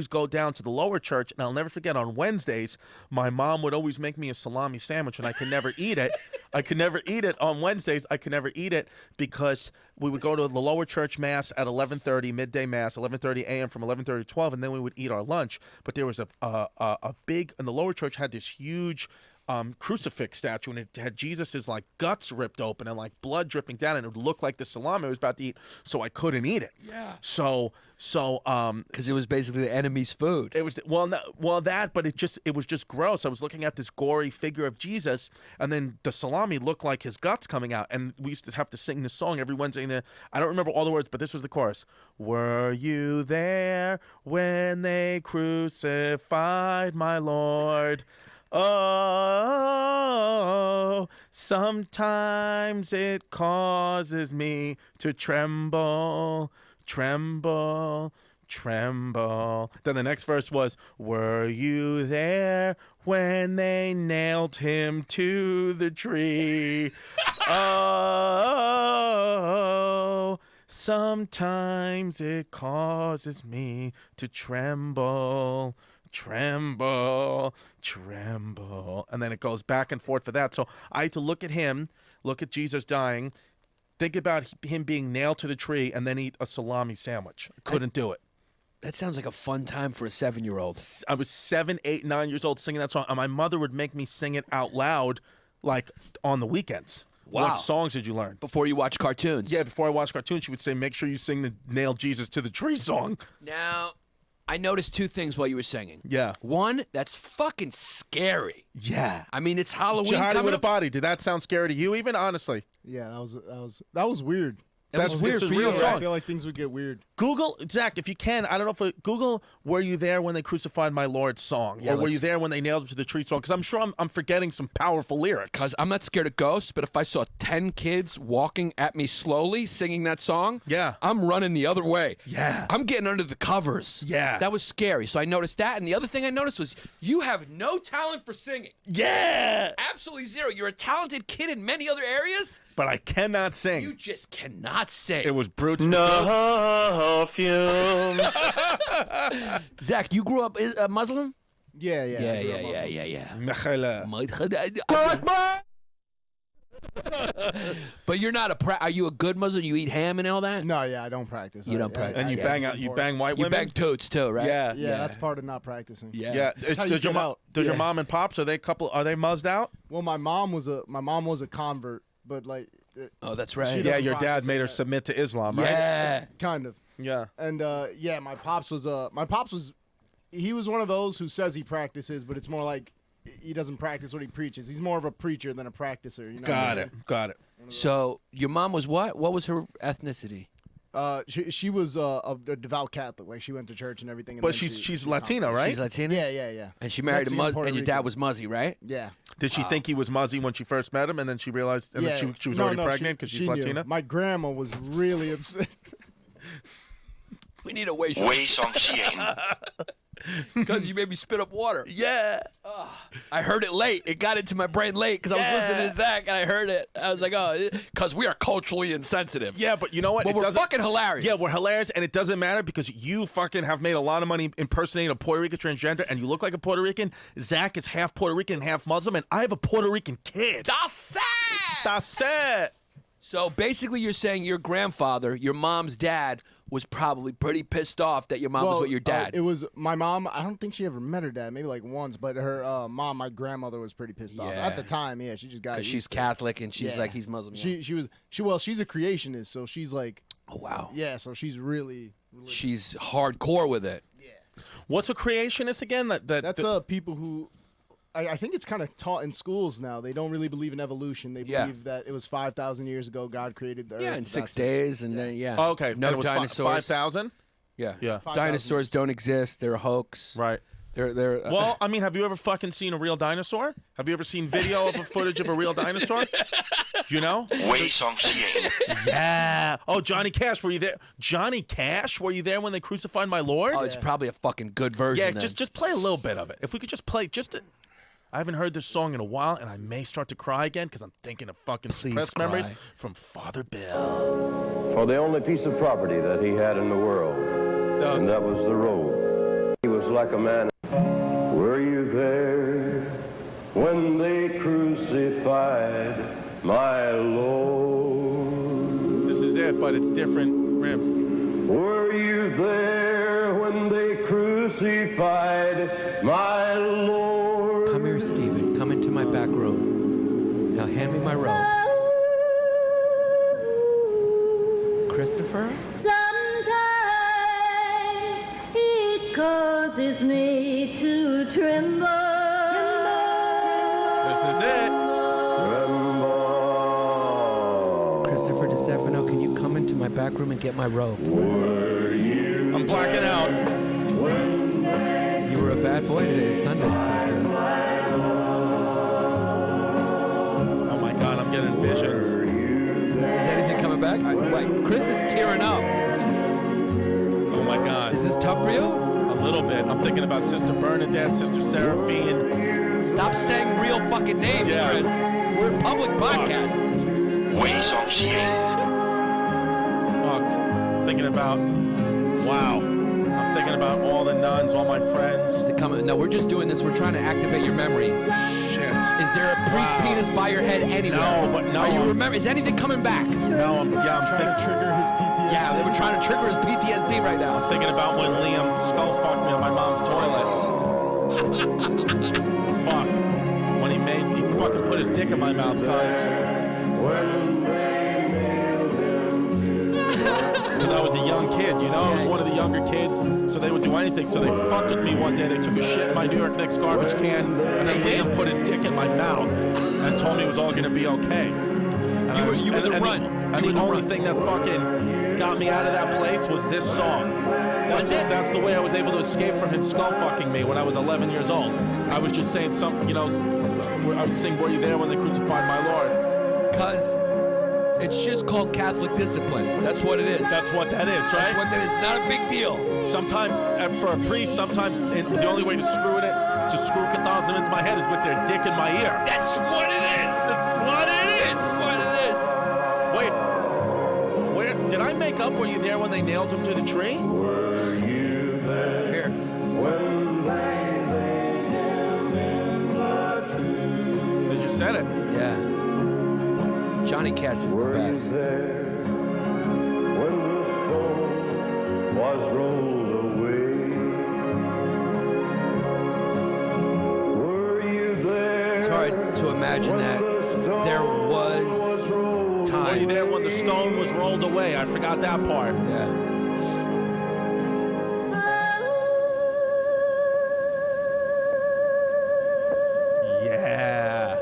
go down to the lower church. And I'll never forget, on Wednesdays, my mom would always make me a salami sandwich, and I could never eat it. I could never eat it on Wednesdays. I could never eat it because we would go to the lower church mass at 11:30, midday mass, 11:30 a.m. from 11:30 to 12, and then we would eat our lunch. But there was a big, and the lower church had this huge crucifix statue, and it had Jesus's like guts ripped open and like blood dripping down, and it would look like the salami I was about to eat, so I couldn't eat it. Yeah. So Because it was basically the enemy's food. it was but it was just gross. I was looking at this gory figure of Jesus, and then the salami looked like his guts coming out, and we used to have to sing this song every Wednesday. And I don't remember all the words, but this was the chorus: "Were you there when they crucified my Lord? Oh, sometimes it causes me to tremble, tremble, tremble." Then the next verse was, "Were you there when they nailed him to the tree? Oh, sometimes it causes me to tremble, tremble, tremble." And then it goes back and forth for that. So I had to look at him, look at Jesus dying, think about him being nailed to the tree, and then eat a salami sandwich. I couldn't do it. That sounds like a fun time for a 7-year-old. I was 7, 8, 9 years old singing that song, and my mother would make me sing it out loud, like on the weekends. Wow. What songs did you learn? Before you watch cartoons. Yeah, before I watched cartoons, she would say, "Make sure you sing the Nail Jesus to the Tree song." Now, I noticed two things while you were singing. Yeah. One, that's fucking scary. Yeah. I mean, it's Halloween Jihadi coming with a up. body. Did that sound scary to you even, honestly? Yeah, that was weird. That's weird it's a for real you, I song. feel like things would get weird. Google, Zach, if you can, I don't know if Google "Were you there when they crucified my Lord" song, Yeah, or "Were let's- you there when they nailed him to the tree" song, because I'm sure I'm forgetting some powerful lyrics. Because I'm not scared of ghosts, but if I saw 10 kids walking at me slowly singing that song, Yeah. I'm running the other way. Yeah. I'm getting under the covers. Yeah. That was scary. So I noticed that. And the other thing I noticed was you have no talent for singing. Yeah, Absolutely zero. You're a talented kid in many other areas. but I cannot sing. You just cannot sing. It was brutes. No fumes. Zach, you grew up Muslim? Yeah. Yeah. Mechala. But you're not are you a good Muslim? You eat ham and all that? No, yeah, I don't practice. You don't practice. And you Yeah. bang white You women. bang totes too, right? Yeah. Yeah, that's part of not practicing. Yeah. Yeah. how you Does your get out. does your Yeah. mom and pops are they muzzed out? Well, my mom was a convert, but like Oh, that's She right. doesn't Yeah, your dad practice made her that. submit to Islam, right? Yeah. kind of. Yeah. And yeah, my pops was he was one of those who says he practices, but it's more like he doesn't practice what he preaches. He's more of a preacher than a practicer. You know what I mean? Got it. So your mom was what? What was her ethnicity? She was a devout Catholic. Like she went to church and everything. And But then she's Latina, right? She's Latina? Yeah. And she married a Mexican, Muslim, Puerto and your dad Rican. was Muzzy, right? Yeah. Did she think he was Muzzy when she first met him, and then she realized, and Yeah. then she was No, already no, pregnant because she she's knew. Latina? My grandma was really upset. We need a way Way som Shane. because you made me spit up water. Yeah. I heard it late. It got into my brain late because I was listening to Zach and I heard it. I was like, oh, because we are culturally insensitive. Yeah, but you know what? But It we're doesn't- fucking hilarious. Yeah, we're hilarious, and it doesn't matter because you fucking have made a lot of money impersonating a Puerto Rican transgender, and you look like a Puerto Rican. Zach is half Puerto Rican and half Muslim, and I have a Puerto Rican kid. That's it. That's it. So basically, you're saying your grandfather, your mom's dad, was probably pretty pissed off that your mom was with your dad. It was my mom. I don't think she ever met her dad. Maybe like once, but her mom, my grandmother, was pretty pissed off Yeah. at the time. Yeah, she just got. Because she's used to it. Catholic and she's Yeah. like, he's Muslim. Yeah. She's a creationist, so she's like, Oh, wow. yeah, so she's really. She's hardcore with it. What's a creationist again? That's people who. I think it's kind of taught in schools now. They don't really believe in evolution. They Yeah. believe that it was 5,000 years ago God created the earth. Yeah, in 6 That's it. days, and then, yeah. Oh, okay. No and it was dinosaurs. 5,000? Yeah. Yeah. 5,000. Dinosaurs don't exist. They're a hoax. Right. Well, I mean, have you ever fucking seen a real dinosaur? Have you ever seen video of a footage of a real dinosaur? You know? Yeah. Oh, Johnny Cash, were you there? Johnny Cash, were you there when they crucified my Lord? Oh, it's probably a fucking good version. Yeah, then. just play a little bit of it. If we could just play I haven't heard this song in a while, and I may start to cry again because I'm thinking of fucking suppressed memories from Father Bill. For the only piece of property that he had in the world, and that was the robe. He was like a man. Were you there when they crucified my Lord? This is it, but it's different rims. Were you there when they crucified my Lord? Come here, Stephen. Come into my back room. Now hand me my robe. Christopher? Sometimes it causes me to tremble. This is it. Christopher Distefano, can you come into my back room and get my robe? I'm blacking out. You were a bad boy today at Sunday school, Chris. Oh my God, I'm getting visions. Is anything coming back? Wait, Chris is tearing up. Oh my God. Is this tough for you? A little bit. I'm thinking about Sister Bernadette, Sister Seraphine. Stop saying real fucking names, Yeah. Chris. We're a public podcast. Fuck. Thinking about, wow. I'm thinking about all the nuns, all my friends. Is it coming? No, we're just doing this. We're trying to activate your memory. Shit. Is there a priest penis by your head anywhere? No, but no. Are you remember? Is anything coming back? No, I'm Trying to thinking. trigger his PTSD. Yeah, they were trying to trigger his PTSD right now. Thinking about when Liam skull fucked me on my mom's toilet. Fuck. When he fucking put his dick in my mouth, cuz. Because I was a young kid, you know? I was one of the younger kids, so they would do anything. So they fucked with me one day. They took a shit in my New York Knicks garbage can, and then Liam put his dick in my mouth and told me it was all going to be okay. And You were the run. And the only thing that fucking got me out of that place was this song. That's the way I was able to escape from him skull fucking me when I was 11 years old. I was just saying something, you know, I would sing, "Were you there when they crucified my Lord?" Because it's just called Catholic discipline. That's what it is. That's what that is, That's right? what that is. It's not a big deal. Sometimes, for a priest, the only way to screw Catholicism into my head is with their dick in my ear. That's what it is. That's what it is. That's what it is. Wait, where did I make up? Were you there when they nailed him to the tree? Here. They just said it. Yeah. Johnny Cash is the best. When the stone was rolled away. Were you there? It's hard to imagine that there was Were you time. there when the stone was rolled away? I forgot that part. Yeah. Yeah.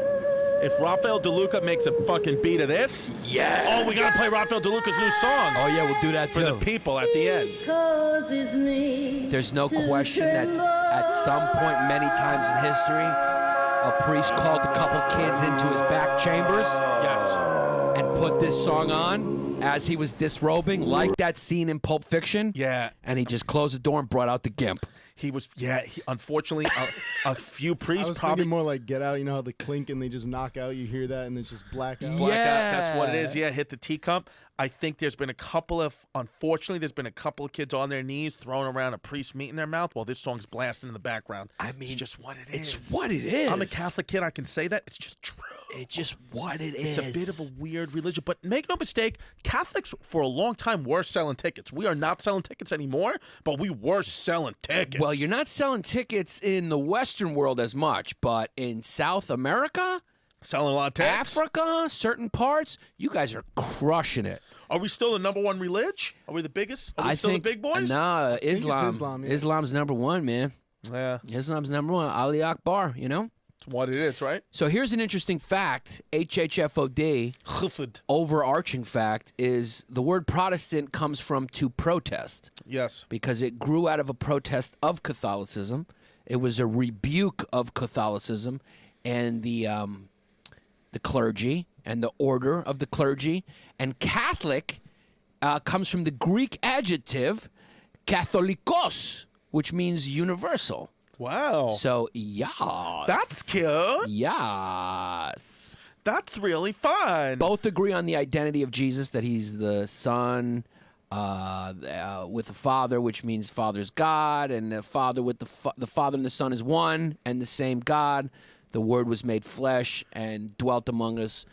If Rafael DeLuca makes a fucking beat of this, Yeah. oh, we gotta play Rafael DeLuca's new song Oh yeah, we'll do that for the too. people at the end. Causes me There's no to question that at some point, many times in history, a priest called a couple kids into his back chambers Yes. and put this song on as he was disrobing, like that scene in Pulp Fiction. Yeah. And he just closed the door and brought out the gimp. He was, unfortunately, a few I priests was probably. thinking more like Get Out. You know how they clink and they just knock out? You hear that and it's just blackout? Blackout, Yeah. that's what it is. Yeah, hit the teacup. I think there's been a couple of kids on their knees throwing around a priest meat in their mouth while this song's blasting in the background. I mean, it's just what it is. It's what it is. I'm a Catholic kid. I can say that. It's just true. It's just what it It's is. a bit of a weird religion, but make no mistake, Catholics for a long time were selling tickets. We are not selling tickets anymore, but we were selling tickets. Well, you're not selling tickets in the Western world as much, but in South America, selling a lot of tickets. Africa, certain parts, you guys are crushing it. Are we still the number one religion? Are we the biggest? Are we still think, the big boys? Nah, Islam. Islam, yeah. Islam's number one, man. Yeah, Islam's number one. Ali Akbar, you know? it's what it is, right? So here's an interesting fact. HHFOD, Chufud. overarching fact, is the word Protestant comes from to protest Yes. because it grew out of a protest of Catholicism. It was a rebuke of Catholicism and the clergy and the order of the clergy. And Catholic comes from the Greek adjective katholikos, which means universal. Wow. So, yes. That's cute. Yes. That's really fun. Both agree on the identity of Jesus, that he's the Son with the Father, which means Father's God, and the Father with the Father and the Son is one and the same God. The Word was made flesh and dwelt among us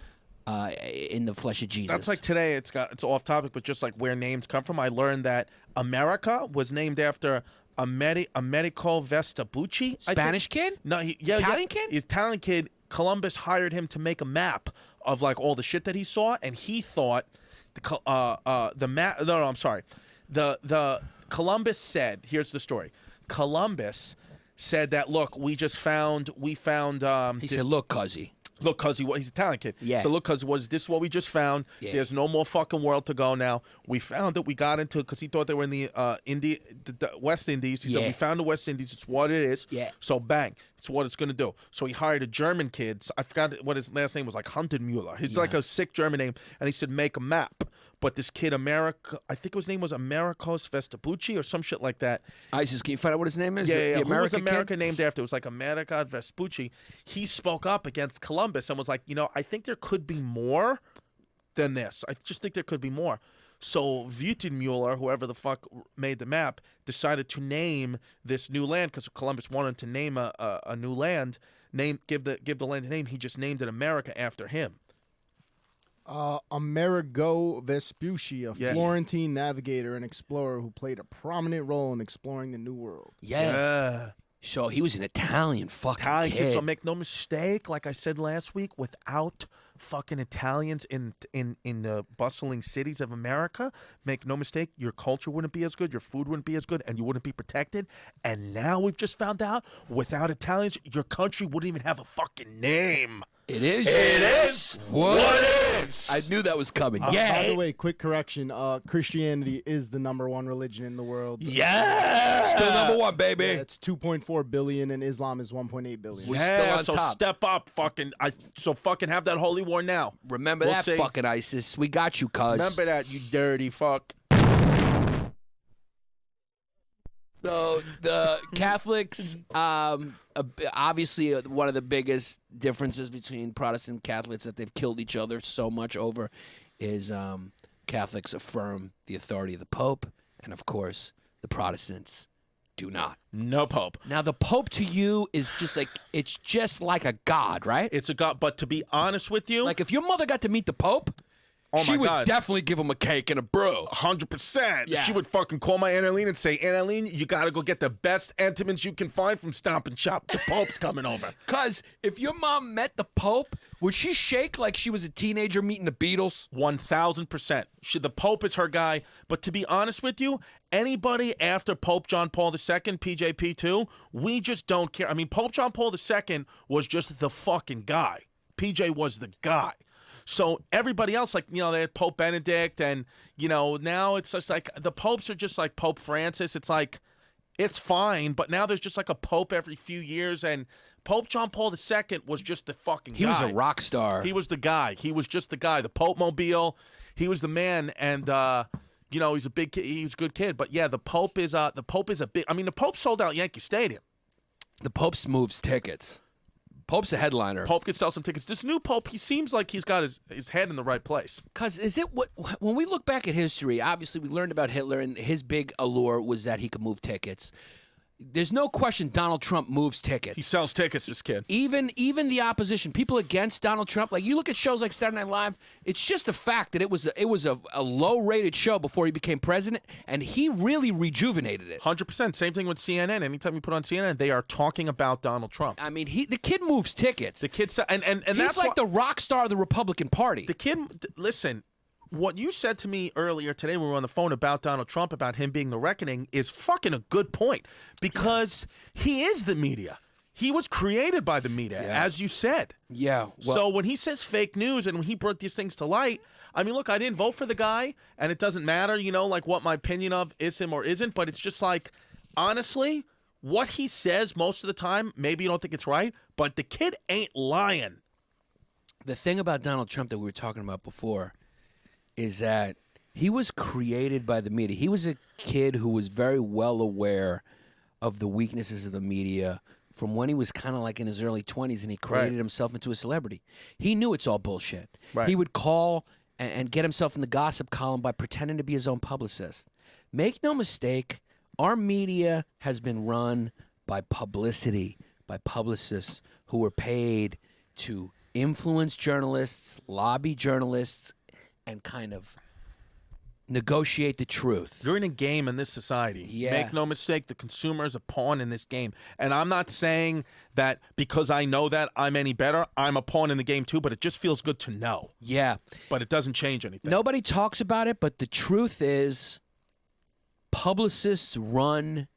in the flesh of Jesus. That's like today. It's off topic, but just like where names come from. I learned that America was named after Americo Vespucci. Spanish kid? No, Italian kid? He's Italian kid. Columbus hired him to make a map of like all the shit that he saw, and he thought the map. No, I'm sorry. The Columbus said. Here's the story. Columbus said that look, we found. He said, "Look, cuzzy." Look, cuz he's a Italian kid. Yeah. So look, cuz this is what we just found. Yeah. There's no more fucking world to go now. We found it. We got into because he thought they were in the West Indies. He said we found the West Indies. It's what it is. Yeah. So bang, it's what it's gonna do. So he hired a German kid. I forgot what his last name was, like Huntenmuller. He's like a sick German name, and he said make a map. But this kid, America, I think his name was Americos Vespucci or some shit like that. ISIS, can you find out what his name is? Yeah. The Who was America America kid? named after? It was like America Vespucci. He spoke up against Columbus and was like, I think there could be more than this. I just think there could be more. So Wittenmuller, whoever the fuck made the map, decided to name this new land because Columbus wanted to name a new land. Give the land a name. He just named it America after him. Amerigo Vespucci, a Yeah. Florentine navigator and explorer who played a prominent role in exploring the New World. Yeah. So he was an Italian fucking Italian kid. kid. So make no mistake, like I said last week, without fucking Italians in the bustling cities of America, make no mistake, your culture wouldn't be as good, your food wouldn't be as good, and you wouldn't be protected. And now we've just found out, without Italians, your country wouldn't even have a fucking name. It is. It is what is. I knew that was coming. By the way, quick correction: Christianity is the #1 religion in the world. Yeah. Still #1, baby. Yeah, it's 2.4 billion, and Islam is 1.8 billion. We're still on so top. step up, fucking. So fucking have that holy war now. Remember We'll that, see. fucking ISIS. We got you, cuz. Remember that, you dirty fuck. So the Catholics, obviously, one of the biggest differences between Protestant and Catholics that they've killed each other so much over is Catholics affirm the authority of the Pope, and of course, the Protestants do not. No Pope. Now, the Pope to you is it's just like a god, right? It's a god, but to be honest with you, Like if your mother got to meet the Pope, she my would God. definitely give him a cake and a brew. 100%. Yeah. She would fucking call my Aunt Aline and say, Aunt Aline, you got to go get the best Entenmann's you can find from Stop and Shop. The Pope's coming over. Cuz if your mom met the Pope, would she shake like she was a teenager meeting the Beatles? 1,000%. The Pope is her guy. But to be honest with you, anybody after Pope John Paul II, PJP2, we just don't care. I mean, Pope John Paul II was just the fucking guy. PJ was the guy. So everybody else, like, they had Pope Benedict, and, now it's just like the popes are just like Pope Francis. It's like, it's fine, but now there's just like a pope every few years, and Pope John Paul II was just the fucking guy. He was a rock star. He was the guy. He was just the guy. The Pope Mobile. He was the man, and he's a big kid. He's a good kid. But yeah, the Pope is a big. I mean, the Pope sold out Yankee Stadium. The Pope moves tickets. Pope's a headliner. Pope could sell some tickets. This new Pope, he seems like he's got his head in the right place. Because when we look back at history, obviously we learned about Hitler, and his big allure was that he could move tickets. There's no question Donald Trump moves tickets. He sells tickets, this kid. Even the opposition, people against Donald Trump, like you look at shows like Saturday Night Live, it's just the fact that it was a low-rated show before he became president, and he really rejuvenated it. 100%. Same thing with CNN. Anytime you put on CNN, they are talking about Donald Trump. I mean, the kid moves tickets. The kid, and He's that's like the rock star of the Republican Party. The kid, listen, what you said to me earlier today when we were on the phone about Donald Trump, about him being the reckoning, is fucking a good point, because he is the media. He was created by the media, as you said. Yeah. Well, So when he says fake news and when he brought these things to light, I mean, look, I didn't vote for the guy, and it doesn't matter, like what my opinion of is him or isn't, but it's just like, honestly, what he says most of the time, maybe you don't think it's right, but the kid ain't lying. The thing about Donald Trump that we were talking about before is that he was created by the media. He was a kid who was very well aware of the weaknesses of the media from when he was kind of like in his early 20s, and he created himself into a celebrity. He knew it's all bullshit. Right. He would call and get himself in the gossip column by pretending to be his own publicist. Make no mistake, our media has been run by publicity, by publicists who were paid to influence journalists, lobby journalists, and kind of negotiate the truth. You're in a game in this society. Yeah. Make no mistake, the consumer is a pawn in this game. And I'm not saying that because I know that I'm any better, I'm a pawn in the game too, but it just feels good to know. Yeah. But it doesn't change anything. Nobody talks about it, but the truth is publicists run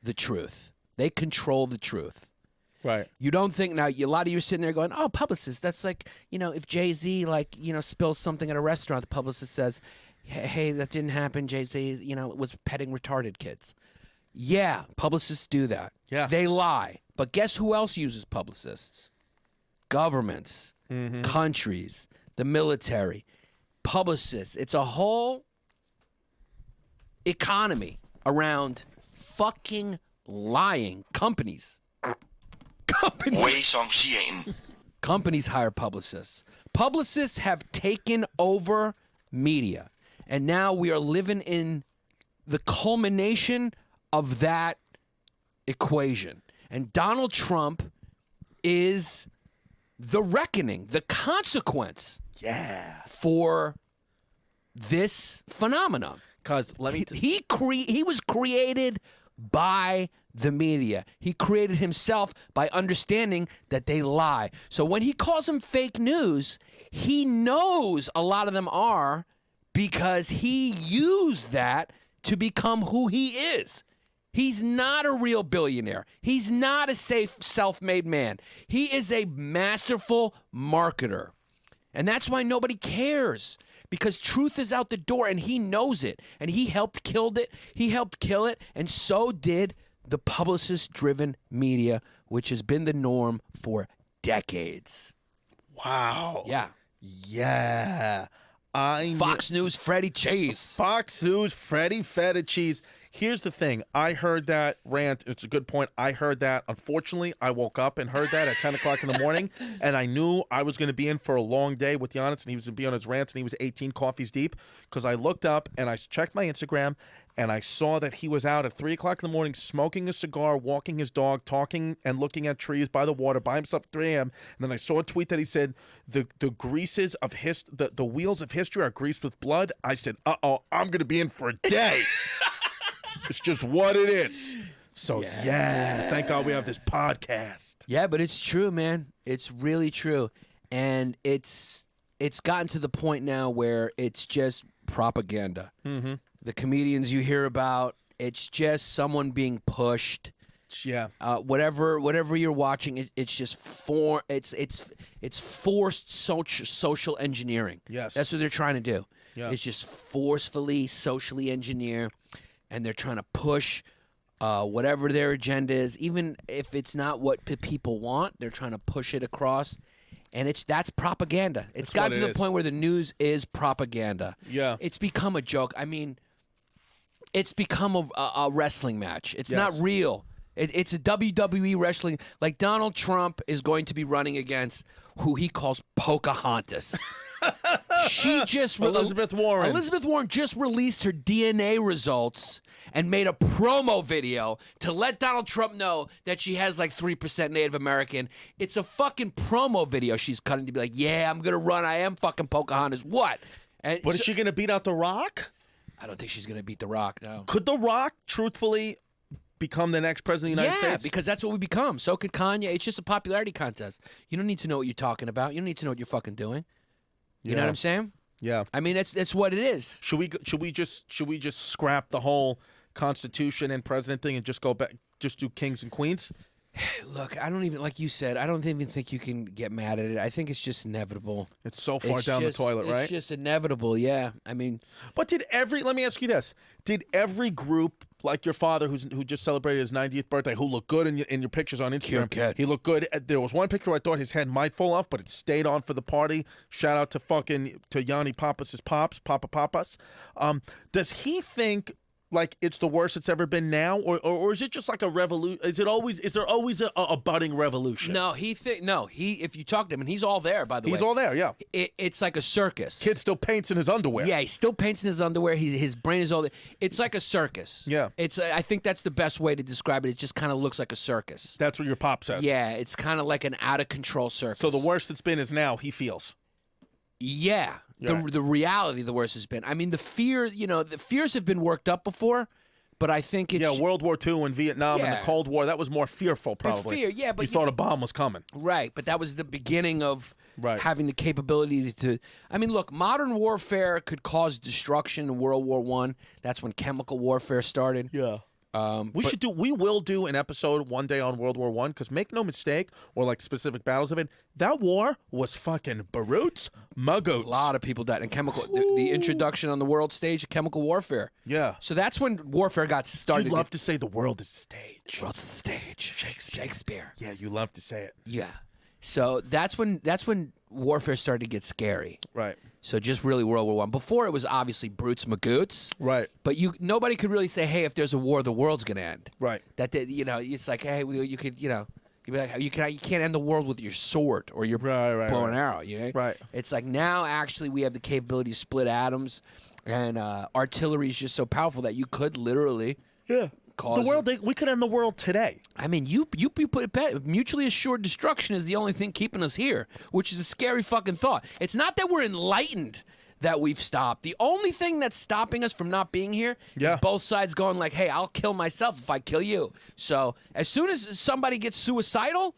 the truth. They control the truth. Right. You don't think now, a lot of you are sitting there going, oh, publicist, that's like, if Jay-Z, spills something at a restaurant, the publicist says, hey, that didn't happen, Jay-Z, was petting retarded kids. Yeah, publicists do that. Yeah. They lie. But guess who else uses publicists? Governments, countries, the military, publicists. It's a whole economy around fucking lying. Companies. Companies hire publicists. Publicists have taken over media. And now we are living in the culmination of that equation. And Donald Trump is the reckoning, the consequence for this phenomenon. Because He was created by the media. He created himself by understanding that they lie. So when he calls them fake news, he knows a lot of them are, because he used that to become who he is. He's not a real billionaire. He's not a self-made man. He is a masterful marketer. And that's why nobody cares, because truth is out the door, and he knows it. And he helped kill it. He helped kill it, and so did the publicist-driven media, which has been the norm for decades. wow. Yeah. Yeah. Fox News, Freddie Cheese. Fox News, Freddie Feta Cheese. Here's the thing. I heard that rant. It's a good point. I heard that. Unfortunately, I woke up and heard that at 10 o'clock in the morning, and I knew I was going to be in for a long day with Yannis, and he was going to be on his rants, and he was 18 coffees deep, because I looked up and I checked my Instagram, and I saw that he was out at 3 o'clock in the morning smoking a cigar, walking his dog, talking and looking at trees by the water by himself at 3 a.m. And then I saw a tweet that he said, the greases of the wheels of history are greased with blood. I said, uh-oh, I'm going to be in for a day. It's just what it is. So, yeah, thank God we have this podcast. Yeah, but it's true, man. It's really true. And it's gotten to the point now where it's just propaganda. Mm-hmm. The comedians you hear about, it's just someone being pushed. Yeah. Whatever you're watching, it's just it's forced social engineering. Yes. That's what they're trying to do. Yeah. It's just forcefully socially engineer, and they're trying to push whatever their agenda is, even if it's not what people want. They're trying to push it across, and that's propaganda. It's gotten to the point where the news is propaganda. Yeah. It's become a joke. I mean, it's become a wrestling match. It's not real. It's a WWE wrestling. Like Donald Trump is going to be running against who he calls Pocahontas. She just Elizabeth Warren. Elizabeth Warren just released her DNA results and made a promo video to let Donald Trump know that she has like 3% Native American. It's a fucking promo video she's cutting to be like, yeah, I'm gonna run. I am fucking Pocahontas. What? And But is she going to beat out The Rock? I don't think she's gonna beat The Rock. No. Could The Rock, truthfully, become the next president of the United States? Yeah, because that's what we become. So could Kanye. It's just a popularity contest. You don't need to know what you're talking about. You don't need to know what you're fucking doing. You know what I'm saying? Yeah. I mean, that's what it is. Should we just scrap the whole Constitution and president thing and just go back, just do kings and queens? Look, I don't even, like you said, I don't even think you can get mad at it. I think it's just inevitable. It's so far down the toilet, right? It's just inevitable, yeah. I mean, but let me ask you this. Did every group like your father who just celebrated his 90th birthday, who looked good in your pictures on Instagram. Cute kid. He looked good. There was one picture where I thought his head might fall off, but it stayed on for the party. Shout out to Yannis Pappas' pops, Papa Pappas. Does he think like it's the worst it's ever been now, or is it just like a revolution? Is there always a budding revolution? No, if you talk to him, and he's all there, by the way. He's all there, yeah. It's like a circus. Kid still paints in his underwear. Yeah, he still paints in his underwear. His brain is all there. It's like a circus. Yeah. I think that's the best way to describe it. It just kind of looks like a circus. That's what your pop says. Yeah, it's kind of like an out of control circus. So the worst it's been is now, he feels. Yeah. The reality, the worst has been. I mean, the fears have been worked up before, but I think it's... Yeah, World War II and Vietnam and the Cold War, that was more fearful, probably. Fear, yeah, but... You thought a bomb was coming. Right, but that was the beginning of having the capability to... I mean, look, modern warfare could cause destruction in World War I. That's when chemical warfare started. Yeah. We will do an episode one day on World War I, because make no mistake, or like specific battles of it, that war was fucking baroots, muggoats. A lot of people died in chemical. The introduction on the world stage of chemical warfare. Yeah. So that's when warfare got started. You love to say the world is stage. World's the stage. Shakespeare. Yeah, you love to say it. Yeah. So that's when warfare started to get scary. Right. So just really World War I. Before it was obviously brutes magoots. Right. But nobody could really say, hey, if there's a war, the world's gonna end. Right. It's like, hey, you could, you'd be like, you can't end the world with your sword or your bow and arrow. You know? Right. It's like now actually we have the capability to split atoms, and artillery is just so powerful that you could literally cause the world. We could end the world today. I mean, you put it back. Mutually assured destruction is the only thing keeping us here, which is a scary fucking thought. It's not that we're enlightened that we've stopped. The only thing that's stopping us from not being here is both sides going like, hey, I'll kill myself if I kill you. So as soon as somebody gets suicidal,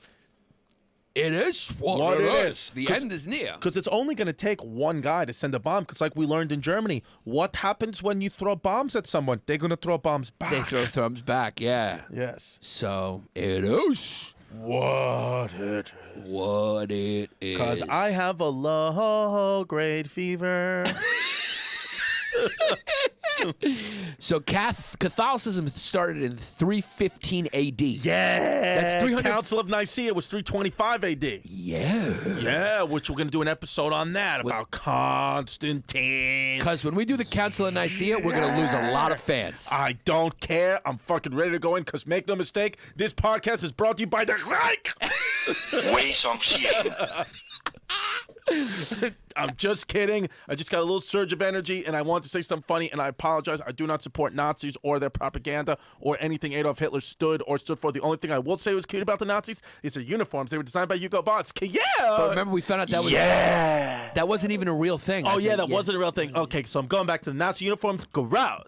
it is what it is. The end is near. Because it's only going to take one guy to send a bomb. Because like we learned in Germany, what happens when you throw bombs at someone? They're going to throw bombs back. They throw thumbs back, yeah. Yes. So it is what it is. What it is. Because I have a low-grade fever. So Catholicism started in 315 AD. Yeah. That's 300. Council of Nicea was 325 AD. Yeah. Yeah, which we're going to do an episode on that about Constantine. Because when we do the Council of Nicea, we're going to lose a lot of fans. I don't care. I'm fucking ready to go in because make no mistake, this podcast is brought to you by the Reich. Way som sjælen. I'm just kidding. I just got a little surge of energy, and I want to say something funny, and I apologize. I do not support Nazis or their propaganda or anything Adolf Hitler stood for. The only thing I will say was cute about the Nazis is their uniforms. They were designed by Hugo Boss. Yeah. But remember, we found out that wasn't even a real thing. Oh, yeah, that wasn't a real thing. Okay, so I'm going back to the Nazi uniforms. Gross.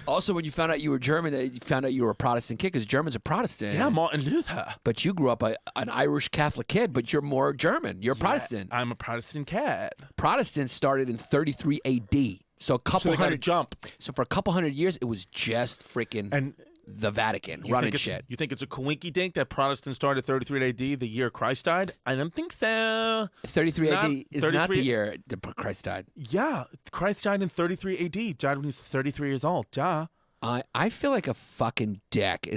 Also, when you found out you were German, you found out you were a Protestant kid, because Germans are Protestant. Yeah, Martin Luther. But you grew up an Irish Catholic kid, but you're more German. You're Protestant. I'm a Protestant cat. Protestants started in 33 AD. So they gotta jump. So for a couple hundred years, it was just freaking the Vatican running shit. You think it's a coinky dink that Protestants started 33 AD, the year Christ died? I don't think so. 33 AD is not the year Christ died. Yeah, Christ died in 33 AD. Died when he was 33 years old. Duh. I feel like a fucking dick.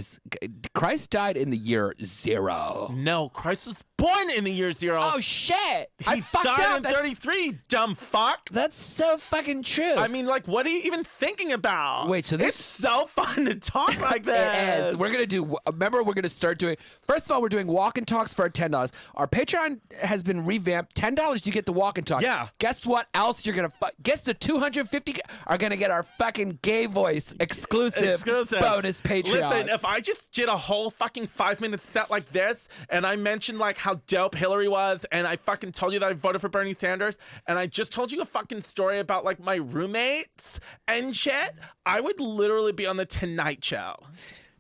Christ died in the year 0. No, Christ was born in the year 0. Oh shit! He died in 33. Dumb fuck. That's so fucking true. I mean, like, what are you even thinking about? Wait, so this it's so fun to talk like that. It is. We're gonna do. Remember, we're gonna start doing. First of all, we're doing walk and talks for $10. Our Patreon has been revamped. $10 you get the walk and talk. Yeah. Guess what else you're gonna? Guess the 250 are gonna get our fucking gay voice exclusive bonus Patreon. Listen, if I just did a whole fucking 5-minute set like this, and I mentioned like how dope Hillary was, and I fucking told you that I voted for Bernie Sanders, and I just told you a fucking story about like my roommates and shit, I would literally be on the Tonight Show.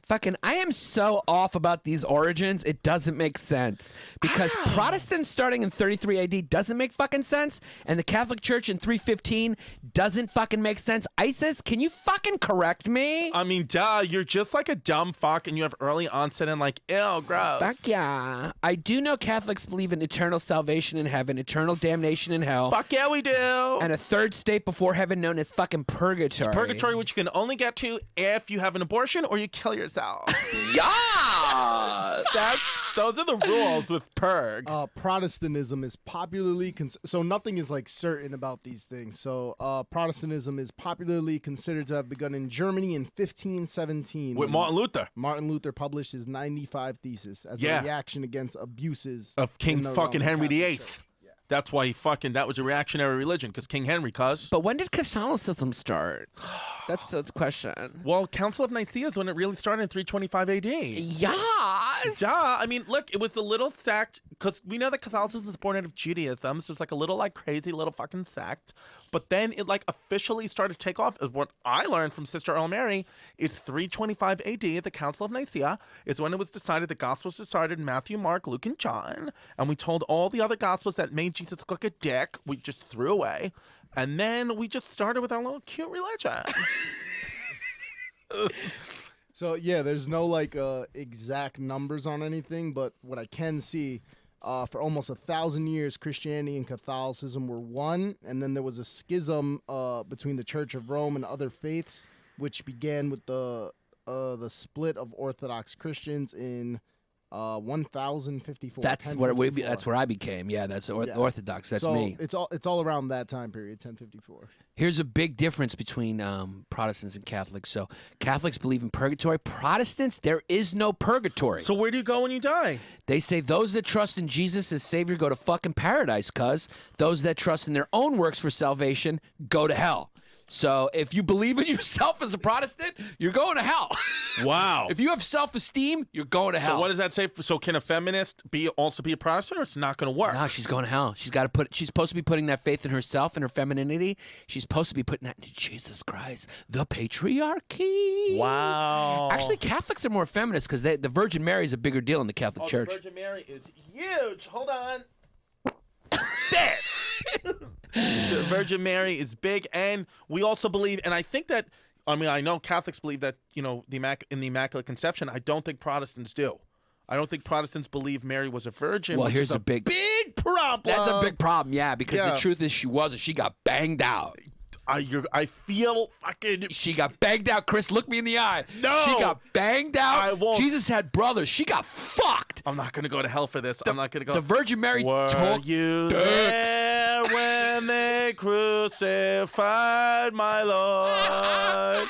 Fucking, I am so off about these origins. It doesn't make sense because Protestants starting in 33 AD doesn't make fucking sense, and the Catholic Church in 315 doesn't fucking make sense. ISIS, can you fucking correct me? I mean, duh, you're just like a dumb fuck, and you have early onset and like, ew, gross. Fuck yeah. I do know Catholics believe in eternal salvation in heaven, eternal damnation in hell, Fuck yeah, we do. and a third state before heaven known as fucking purgatory. Purgatory, which you can only get to if you have an abortion or you kill yourself. Yeah. Those are the rules with purg. Protestantism is popularly so nothing is like certain about these things. So Protestantism is popularly considered to have begun in Germany in 1517 With when Martin Luther. Martin Luther published his 95 Thesis as Yeah. a reaction against abuses Of King in the fucking Roman Henry Catholic VIII. Church. Yeah. That's why that was a reactionary religion, because King Henry, But when did Catholicism start? That's the question. Well, Council of Nicea is when it really started in 325 AD. Yes. Duh. I mean, look, it was a little sect, because we know that Catholicism was born out of Judaism, so it's like a little, like, crazy little fucking sect. But then it, like, officially started to take off. What I learned from Sister Earl Mary is 325 AD at the Council of Nicea is when it was decided the Gospels decided in Matthew, Mark, Luke, and John. And we told all the other Gospels that made Jesus look like a dick, we just threw away. And then we just started with our little cute religion. So yeah, there's no like exact numbers on anything, but what I can see, for almost 1,000 years, Christianity and Catholicism were one, and then there was a schism between the Church of Rome and other faiths, which began with the split of Orthodox Christians in 1054. That's that's where I became. Yeah, that's Orthodox. That's so me. It's all around that time period, 1054. Here's a big difference between Protestants and Catholics. So Catholics believe in purgatory. Protestants, there is no purgatory. So where do you go when you die? They say those that trust in Jesus as Savior go to fucking paradise, cuz those that trust in their own works for salvation go to hell. So if you believe in yourself as a Protestant, you're going to hell. Wow. If you have self-esteem, you're going to hell. So what does that say? So can a feminist also be a Protestant, or it's not going to work? No, she's going to hell. She's supposed to be putting that faith in herself and her femininity. She's supposed to be putting that into Jesus Christ, the patriarchy. Wow. Actually, Catholics are more feminist because the Virgin Mary is a bigger deal in the Catholic Church. The Virgin Mary is huge. Hold on. Dead. The Virgin Mary is big, and we also believe, and I think that, I mean, I know Catholics believe that, in the Immaculate Conception. I don't think Protestants do. I don't think Protestants believe Mary was a virgin. Well, which here's is a big problem. That's a big problem, yeah, because Yeah. the truth is she wasn't. She got banged out. I feel fucking. She got banged out. Chris, look me in the eye. No. She got banged out. I won't. Jesus had brothers. She got fucked. I'm not going to go to hell for this. I'm not going to go. The Virgin Mary Were told you dicks. there when they crucified my Lord?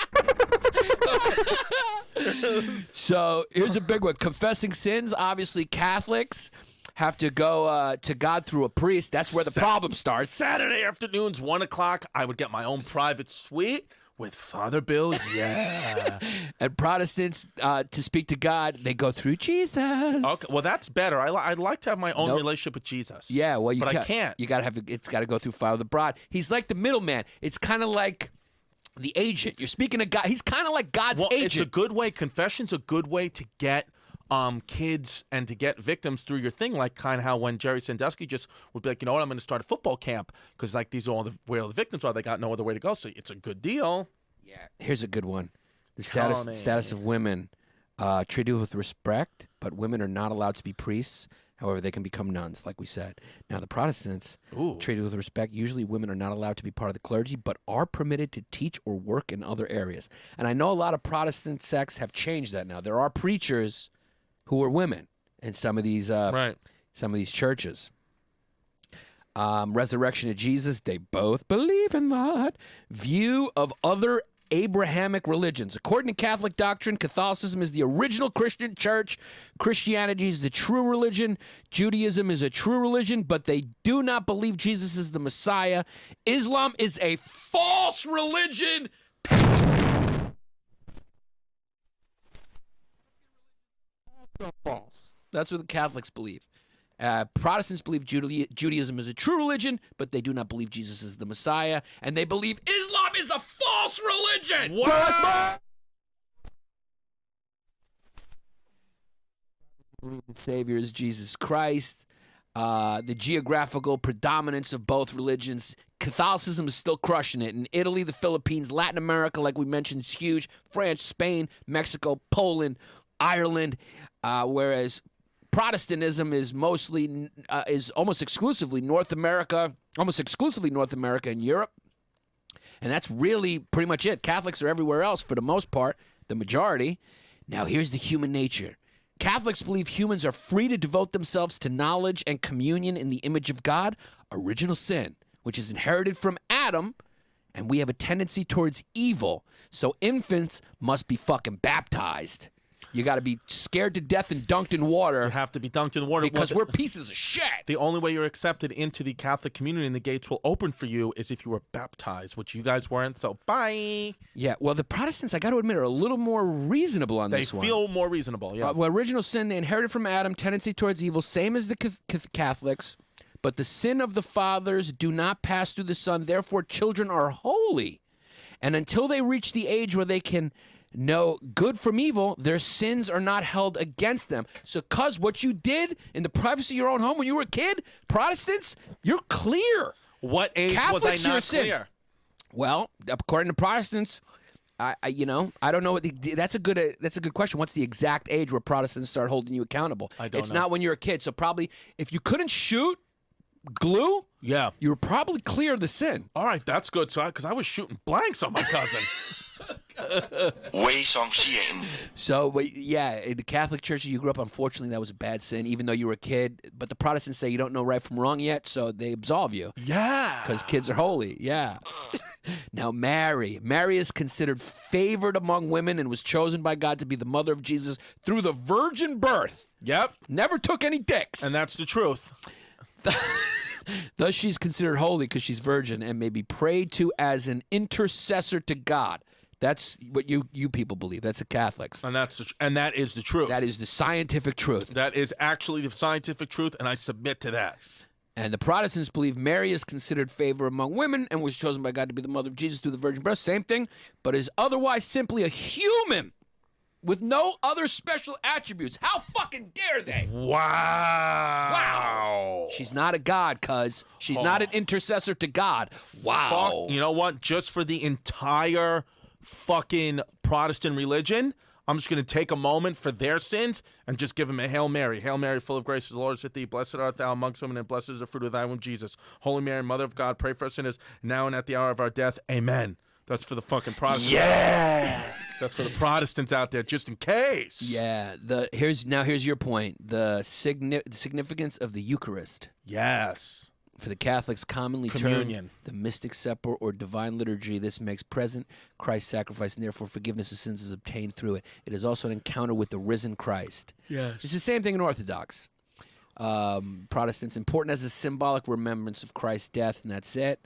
So here's a big one. Confessing sins. Obviously, Catholics have to go to God through a priest. That's where the problem starts. Saturday afternoons, 1 o'clock, I would get my own private suite with Father Bill. Yeah. And Protestants, to speak to God, they go through Jesus. Okay. Well, that's better. I'd like to have my own Nope. relationship with Jesus. Yeah, well, But I can't. You gotta have it's got to go through Father the Broad. He's like the middleman. It's kind of like the agent. You're speaking to God. He's kind of like God's Well, agent. it's a good way. Confession's a good way to get kids and to get victims through your thing, like kind of how when Jerry Sandusky just would be like, you know what, I'm going to start a football camp because like these are all where all the victims are. They got no other way to go, so it's a good deal. Yeah. Here's a good one. The Tell status me. of women treated with respect, but women are not allowed to be priests. However, they can become nuns, like we said. Now, the Protestants, Ooh. treated with respect, usually women are not allowed to be part of the clergy, but are permitted to teach or work in other areas. And I know a lot of Protestant sects have changed that now. There are preachers who are women in some of these Right. some of these churches. Resurrection of Jesus, they both believe in that. View of other Abrahamic religions. According to Catholic doctrine, Catholicism is the original Christian church. Christianity is the true religion. Judaism is a true religion, but they do not believe Jesus is the Messiah. Islam is a false religion. False. That's what the Catholics believe. Protestants believe Judaism is a true religion, but they do not believe Jesus is the Messiah, and they believe Islam is a false religion. What? believe the Savior is Jesus Christ. The geographical predominance of both religions. Catholicism is still crushing it. In Italy, the Philippines, Latin America, like we mentioned, is huge. France, Spain, Mexico, Poland, Ireland. Whereas Protestantism is almost exclusively North America, and Europe. And that's really pretty much it. Catholics are everywhere else for the most part, the majority. Now, here's the human nature. Catholics believe humans are free to devote themselves to knowledge and communion in the image of God, original sin, which is inherited from Adam, and we have a tendency towards evil. So infants must be fucking baptized. You got to be scared to death and dunked in water. You have to be dunked in water. Because we're pieces of shit. The only way you're accepted into the Catholic community and the gates will open for you is if you were baptized, which you guys weren't, so bye. Yeah, well, the Protestants, I got to admit, are a little more reasonable on this one. They feel more reasonable, yeah. Well, original sin, they inherited from Adam, tendency towards evil, same as the Catholics. But the sin of the fathers do not pass through the son, therefore children are holy. And until they reach the age where they can know good from evil, their sins are not held against them. So, cuz what you did in the privacy of your own home when you were a kid, Protestants, you're clear. What age Catholics, was I not clear? Well, according to Protestants, I don't know. That's a good question. What's the exact age where Protestants start holding you accountable? I don't know. It's not when you're a kid. So probably if you couldn't shoot glue, yeah, you were probably clear of the sin. All right, that's good. So, because I was shooting blanks on my cousin. So, yeah, in the Catholic Church you grew up, unfortunately, that was a bad sin, even though you were a kid. But the Protestants say you don't know right from wrong yet, so they absolve you. Yeah. Because kids are holy, yeah. Now, Mary is considered favored among women and was chosen by God to be the mother of Jesus through the virgin birth. Yep. Never took any dicks. And that's the truth. Thus, she's considered holy because she's virgin and may be prayed to as an intercessor to God. That's what you people believe. That's the Catholics. And that is the truth. That is the scientific truth. That is actually the scientific truth, and I submit to that. And the Protestants believe Mary is considered favor among women and was chosen by God to be the mother of Jesus through the virgin birth. Same thing, but is otherwise simply a human with no other special attributes. How fucking dare they? Wow. She's not a god, cuz. She's not an intercessor to God. Wow. You know what? Just for the entire fucking Protestant religion, I'm just going to take a moment for their sins and just give them a Hail Mary. Hail Mary, full of grace, the Lord is with thee. Blessed art thou amongst women, and blessed is the fruit of thy womb, Jesus. Holy Mary, Mother of God, pray for us sinners, now and at the hour of our death. Amen. That's for the fucking Protestants. Yeah. That's for the Protestants out there, just in case. Yeah. Here's your point. The significance of the Eucharist. Yes. For the Catholics, commonly Communion. termed the mystic supper or divine liturgy, this makes present Christ's sacrifice, and therefore forgiveness of sins is obtained through it. It is also an encounter with the risen Christ. Yes. It's the same thing in Orthodox. Protestants, important as a symbolic remembrance of Christ's death, and that's it.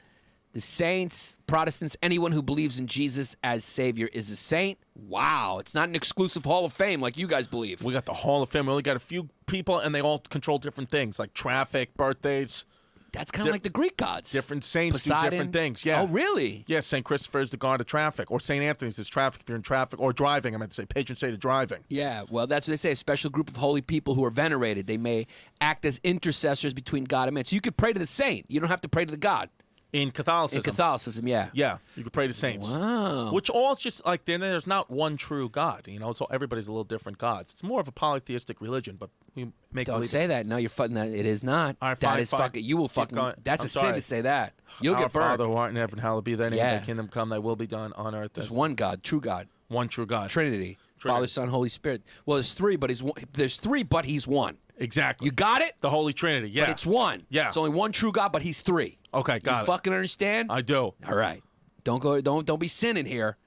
The saints, Protestants, anyone who believes in Jesus as Savior is a saint. Wow, it's not an exclusive Hall of Fame like you guys believe. We got the Hall of Fame. We only got a few people, and they all control different things, like traffic, birthdays. That's kind of like the Greek gods. Different saints Poseidon. do different things. Yeah. Oh, really? Yeah, St. Christopher is the guard of traffic, or St. Anthony's is traffic if you're in traffic, or driving. I meant to say patron saint of driving. Yeah, well, that's what they say. A special group of holy people who are venerated. They may act as intercessors between God and man. So you could pray to the saint. You don't have to pray to the God. In Catholicism. In Catholicism, yeah. Yeah, you could pray to saints. Wow. Which all just like there's not one true God. You know, so everybody's a little different gods. It's more of a polytheistic religion, but we make. Don't say that. No, you're fucking that. It is not. All right, that fine, is fine. fucking. You will fucking. That's I'm a sin sorry. to say that. You'll Our get burned. Father who art in heaven, hallowed be thy name. Yeah. Thy kingdom come. Thy will be done on earth. There's as one God, true God, one true God. Trinity, Father, Son, Holy Spirit. Well, there's three, but there's three, but he's one. Exactly. You got it? The Holy Trinity. Yeah. But it's one. Yeah. It's only one true God, but he's three. Okay, got you it. fucking understand? I do. All right. Don't be sinning here.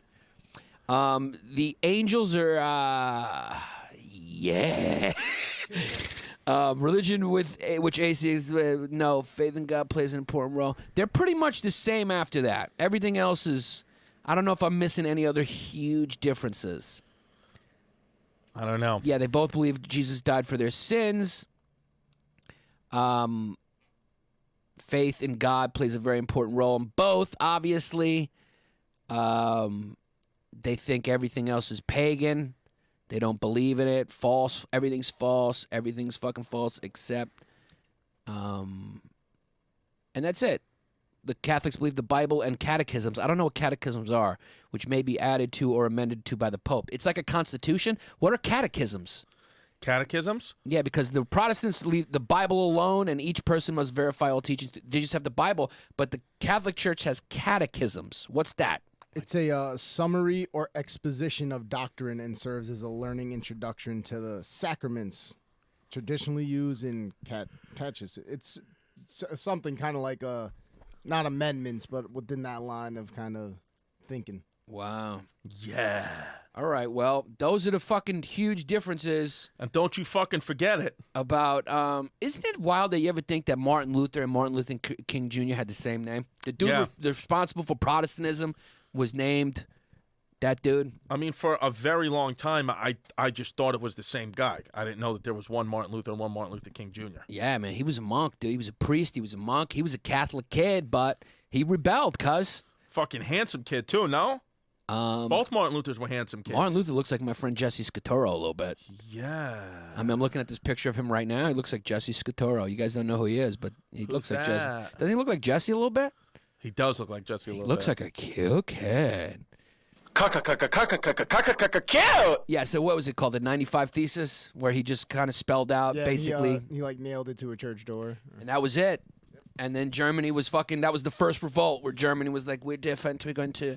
The angels are yeah. Religion with which atheists no faith in God plays an important role. They're pretty much the same after that. Everything else is. I don't know if I'm missing any other huge differences. I don't know. Yeah, they both believe Jesus died for their sins. Faith in God plays a very important role in both, obviously. They think everything else is pagan. They don't believe in it. False. Everything's false. Everything's fucking false except, and that's it. The Catholics believe the Bible and catechisms. I don't know what catechisms are, which may be added to or amended to by the Pope. It's like a constitution. What are catechisms? Catechisms? Yeah, because the Protestants leave the Bible alone, and each person must verify all teachings. They just have the Bible, but the Catholic Church has catechisms. What's that? It's a summary or exposition of doctrine and serves as a learning introduction to the sacraments traditionally used in catechism. It's something kind of like not amendments, but within that line of kind of thinking. Wow. Yeah. All right, well, those are the fucking huge differences. And don't you fucking forget it. About, isn't it wild that you ever think that Martin Luther and Martin Luther King Jr. had the same name? The dude responsible for Protestantism was named that dude. I mean, for a very long time, I just thought it was the same guy. I didn't know that there was one Martin Luther and one Martin Luther King Jr. Yeah, man, he was a monk, dude. He was a priest. He was a monk. He was a Catholic kid, but he rebelled, cuz. Fucking handsome kid, too, no? Both Martin Luthers were handsome kids. Martin Luther looks like my friend Jesse Scatoro a little bit. Yeah. I mean, I'm looking at this picture of him right now. He looks like Jesse Scatoro. You guys don't know who he is, but he looks like Jesse. Doesn't he look like Jesse a little bit? He does look like Jesse a little bit. He looks like a cute kid. Cute! Yeah, so what was it called? The 95 Thesis, where he just kind of spelled out basically. He like nailed it to a church door. And that was it. And then Germany was fucking, that was the first revolt where Germany was like, we're different, we're going to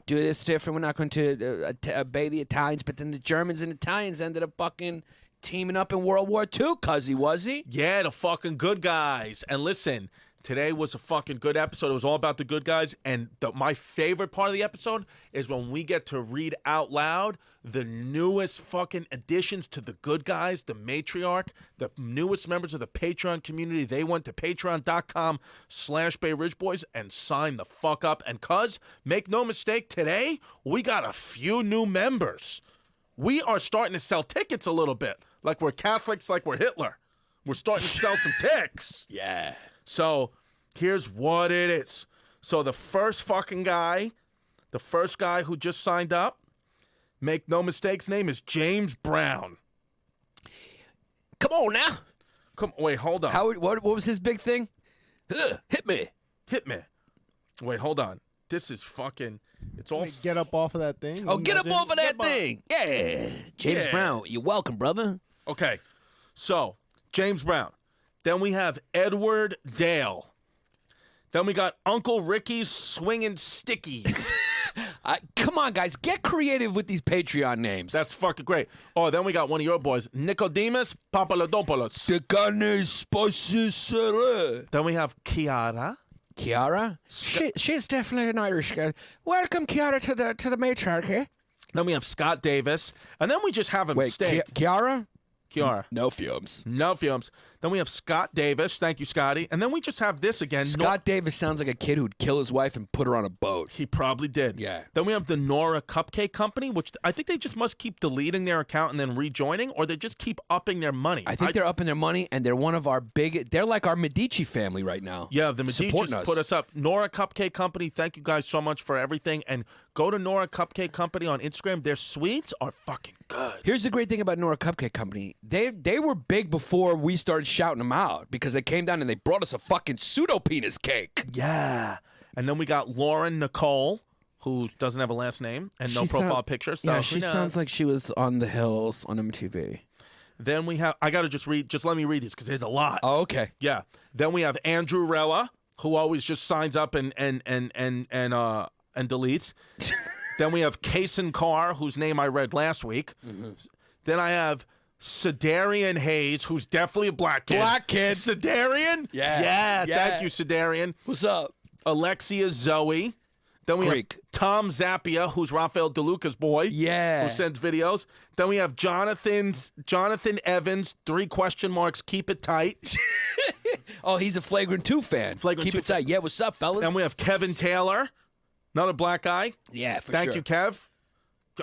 do this different, we're not going to obey the Italians. But then the Germans and Italians ended up fucking teaming up in World War II, cuzzy, was he? Yeah, the fucking good guys. And listen, today was a fucking good episode. It was all about the good guys. And my favorite part of the episode is when we get to read out loud the newest fucking additions to the good guys, the matriarch, the newest members of the Patreon community. They went to patreon.com/Bay Ridge Boys and signed the fuck up. And cuz, make no mistake, today we got a few new members. We are starting to sell tickets a little bit. Like we're Catholics, like we're Hitler. We're starting to sell some ticks. Yeah. So here's what it is. So the first guy who just signed up, make no mistakes, name is James Brown. Come on now. Wait, hold on. What was his big thing? Hit me. Wait, hold on. This is fucking, it's all. Get up off of that thing. Oh, get up off of that thing. Yeah. James Brown, you're welcome, brother. Okay. So, James Brown. Then we have Edward Dale. Then we got Uncle Ricky's Swinging Stickies. Come on, guys. Get creative with these Patreon names. That's fucking great. Oh, then we got one of your boys, Nicodemus Papadopoulos. Then we have Kiara. Kiara? She's definitely an Irish girl. Welcome, Kiara, to the matriarchy. Then we have Scott Davis. And then we just have a mistake. Kiara? Kiara. No fumes. No films. Then we have Scott Davis. Thank you, Scotty. And then we just have this again. Scott Davis sounds like a kid who'd kill his wife and put her on a boat. He probably did. Yeah. Then we have the Nora Cupcake Company, which I think they just must keep deleting their account and then rejoining, or they just keep upping their money. I think they're upping their money, and they're one of our they're like our Medici family right now. Yeah, the Medicis put us up. Nora Cupcake Company, thank you guys so much for everything. And go to Nora Cupcake Company on Instagram. Their sweets are fucking good. Here's the great thing about Nora Cupcake Company. They were big before we started shouting them out, because they came down and they brought us a fucking pseudo-penis cake. Yeah. And then we got Lauren Nicole, who doesn't have a last name and no profile picture. So yeah, she sounds like she was on the hills on MTV. Then we have, I got to just let me read these because there's a lot. Oh, okay. Yeah. Then we have Andrew Rella, who always just signs up and deletes. Then we have Kason Carr, whose name I read last week. Mm-hmm. Then I have Sedarian Hayes, who's definitely a black kid. Black kid. Sedarian? Yeah. Thank you, Sedarian. What's up? Alexia Zoe. Then we have Tom Zappia, who's Rafael DeLuca's boy. Yeah. Who sends videos. Then we have Jonathan Evans, 3 question marks, keep it tight. Oh, he's a Flagrant 2 fan. Keep it tight. Yeah, what's up, fellas? Then we have Kevin Taylor, another black guy. Yeah, for sure. Thank you, Kev.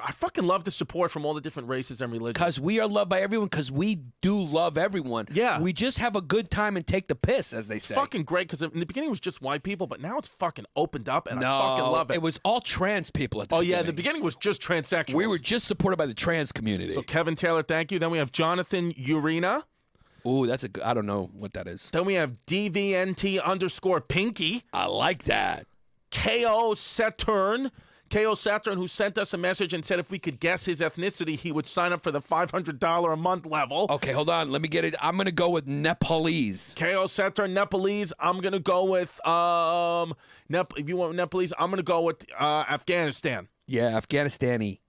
I fucking love the support from all the different races and religions. Because we are loved by everyone, because we do love everyone. Yeah. We just have a good time and take the piss, as they say. Fucking great, because in the beginning it was just white people, but now it's fucking opened up, and I fucking love it. It was all trans people at the beginning. Yeah, the beginning was just transsexuals. We were just supported by the trans community. So Kevin Taylor, thank you. Then we have Jonathan Urena. Ooh, that's I don't know what that is. Then we have DVNT_Pinky. I like that. KO Saturn, who sent us a message and said if we could guess his ethnicity, he would sign up for the $500 a month level. Okay, hold on. Let me get it. I'm going to go with Nepalese. KO Saturn, Nepalese. I'm going to go with, if you want Nepalese, I'm going to go with Afghanistan. Yeah, Afghanistani.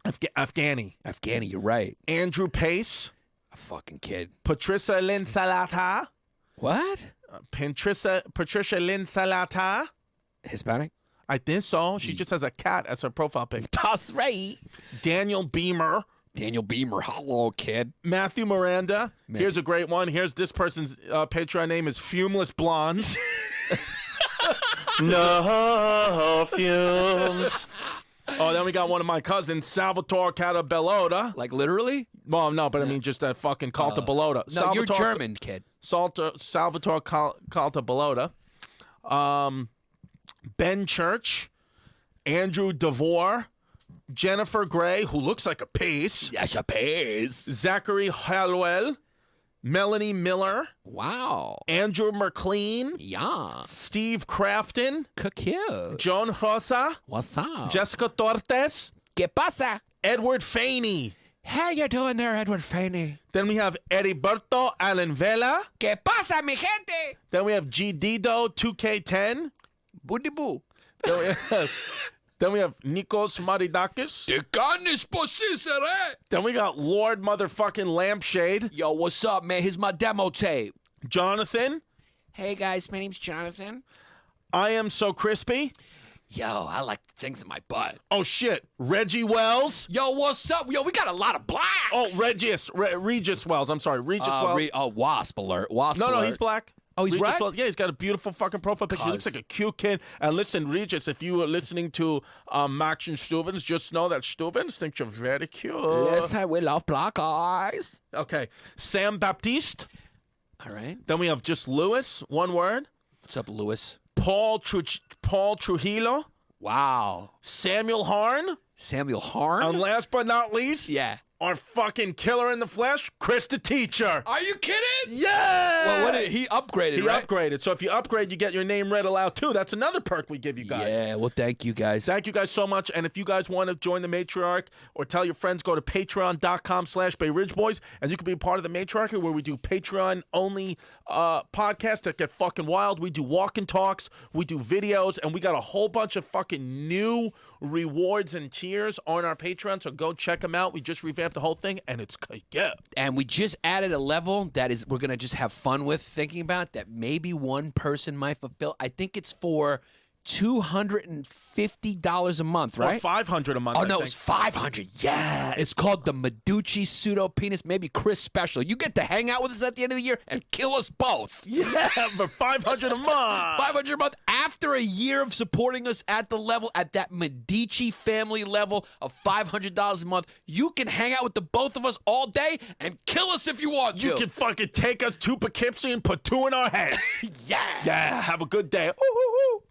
Afghani, you're right. Andrew Pace. A fucking kid. Patricia Lynn Salata. What? Patricia Lynn Salata. Hispanic? I think so. She just has a cat as her profile pic. That's right. Daniel Beamer. Hello, kid. Matthew Miranda. Here's a great one. Here's this person's Patreon name is Fumeless Blondes. No fumes. Oh, then we got one of my cousins, Salvatore Catabellota. Like literally? Well, no, but I mean just that fucking Caltabellota. No, you're German, kid. Salvatore Caltabellota. Ben Church. Andrew DeVore. Jennifer Gray, who looks like a piece. Yes, a piece. Zachary Hallwell. Melanie Miller. Wow. Andrew McLean. Yeah. Steve Crafton. Cute. Joan Rosa. What's up? Jessica Tortes. ¿Qué pasa? Edward Faney. How you doing there, Edward Faney? Then we have Heriberto Allen Vela. ¿Qué pasa, mi gente? Then we have G Dido 2K10. Booty boo. Then we have Nikos Maridakis. The carnes posisere. Then we got Lord Motherfucking Lampshade. Yo, what's up, man? Here's my demo tape. Jonathan. Hey, guys. My name's Jonathan. I Am So Crispy. Yo, I like things in my butt. Oh, shit. Reggie Wells. Yo, what's up? Yo, we got a lot of blacks. Oh, Regis Wells. I'm sorry. Regis Wells. Wasp alert. Wasp alert. No, he's black. Oh, he's Regis red? Wells. Yeah, he's got a beautiful fucking profile picture. He looks like a cute kid. And listen, Regis, if you are listening to Max and Stubens, just know that Stubens thinks you're very cute. Listen, we love black guys. Okay. Sam Baptiste. All right. Then we have just Lewis, one word. What's up, Lewis? Paul Trujillo. Wow. Samuel Harn. Samuel Harn? And last but not least, Yeah. our fucking killer in the flesh, Chris the Teacher. Are you kidding? Yeah! Well, what did he upgraded, He right? upgraded. So if you upgrade, you get your name read aloud too. That's another perk we give you guys. Yeah, well, thank you guys. Thank you guys so much. And if you guys want to join the Matriarch or tell your friends, go to patreon.com/Bay Ridge Boys, and you can be a part of the Matriarchy where we do Patreon-only podcasts that get fucking wild. We do walk and talks. We do videos. And we got a whole bunch of fucking new rewards and tiers on our Patreon. So go check them out. We just revamped the whole thing, and it's yeah. And we just added a level that is we're going to just have fun with thinking about that maybe one person might fulfill. I think it's for $250 a month, right? Or $500 a month. Oh, I no, think. it's 500. Yeah. It's called the Meducci Pseudo Penis, maybe Chris special. You get to hang out with us at the end of the year and kill us both. Yeah, for $500 a month. 500 a month after a year of supporting us at the level, at that Medici family level of $500 a month. You can hang out with the both of us all day and kill us if you want to. You can fucking take us to Poughkeepsie and put two in our heads. Yeah. Yeah, have a good day. Ooh, ooh, ooh.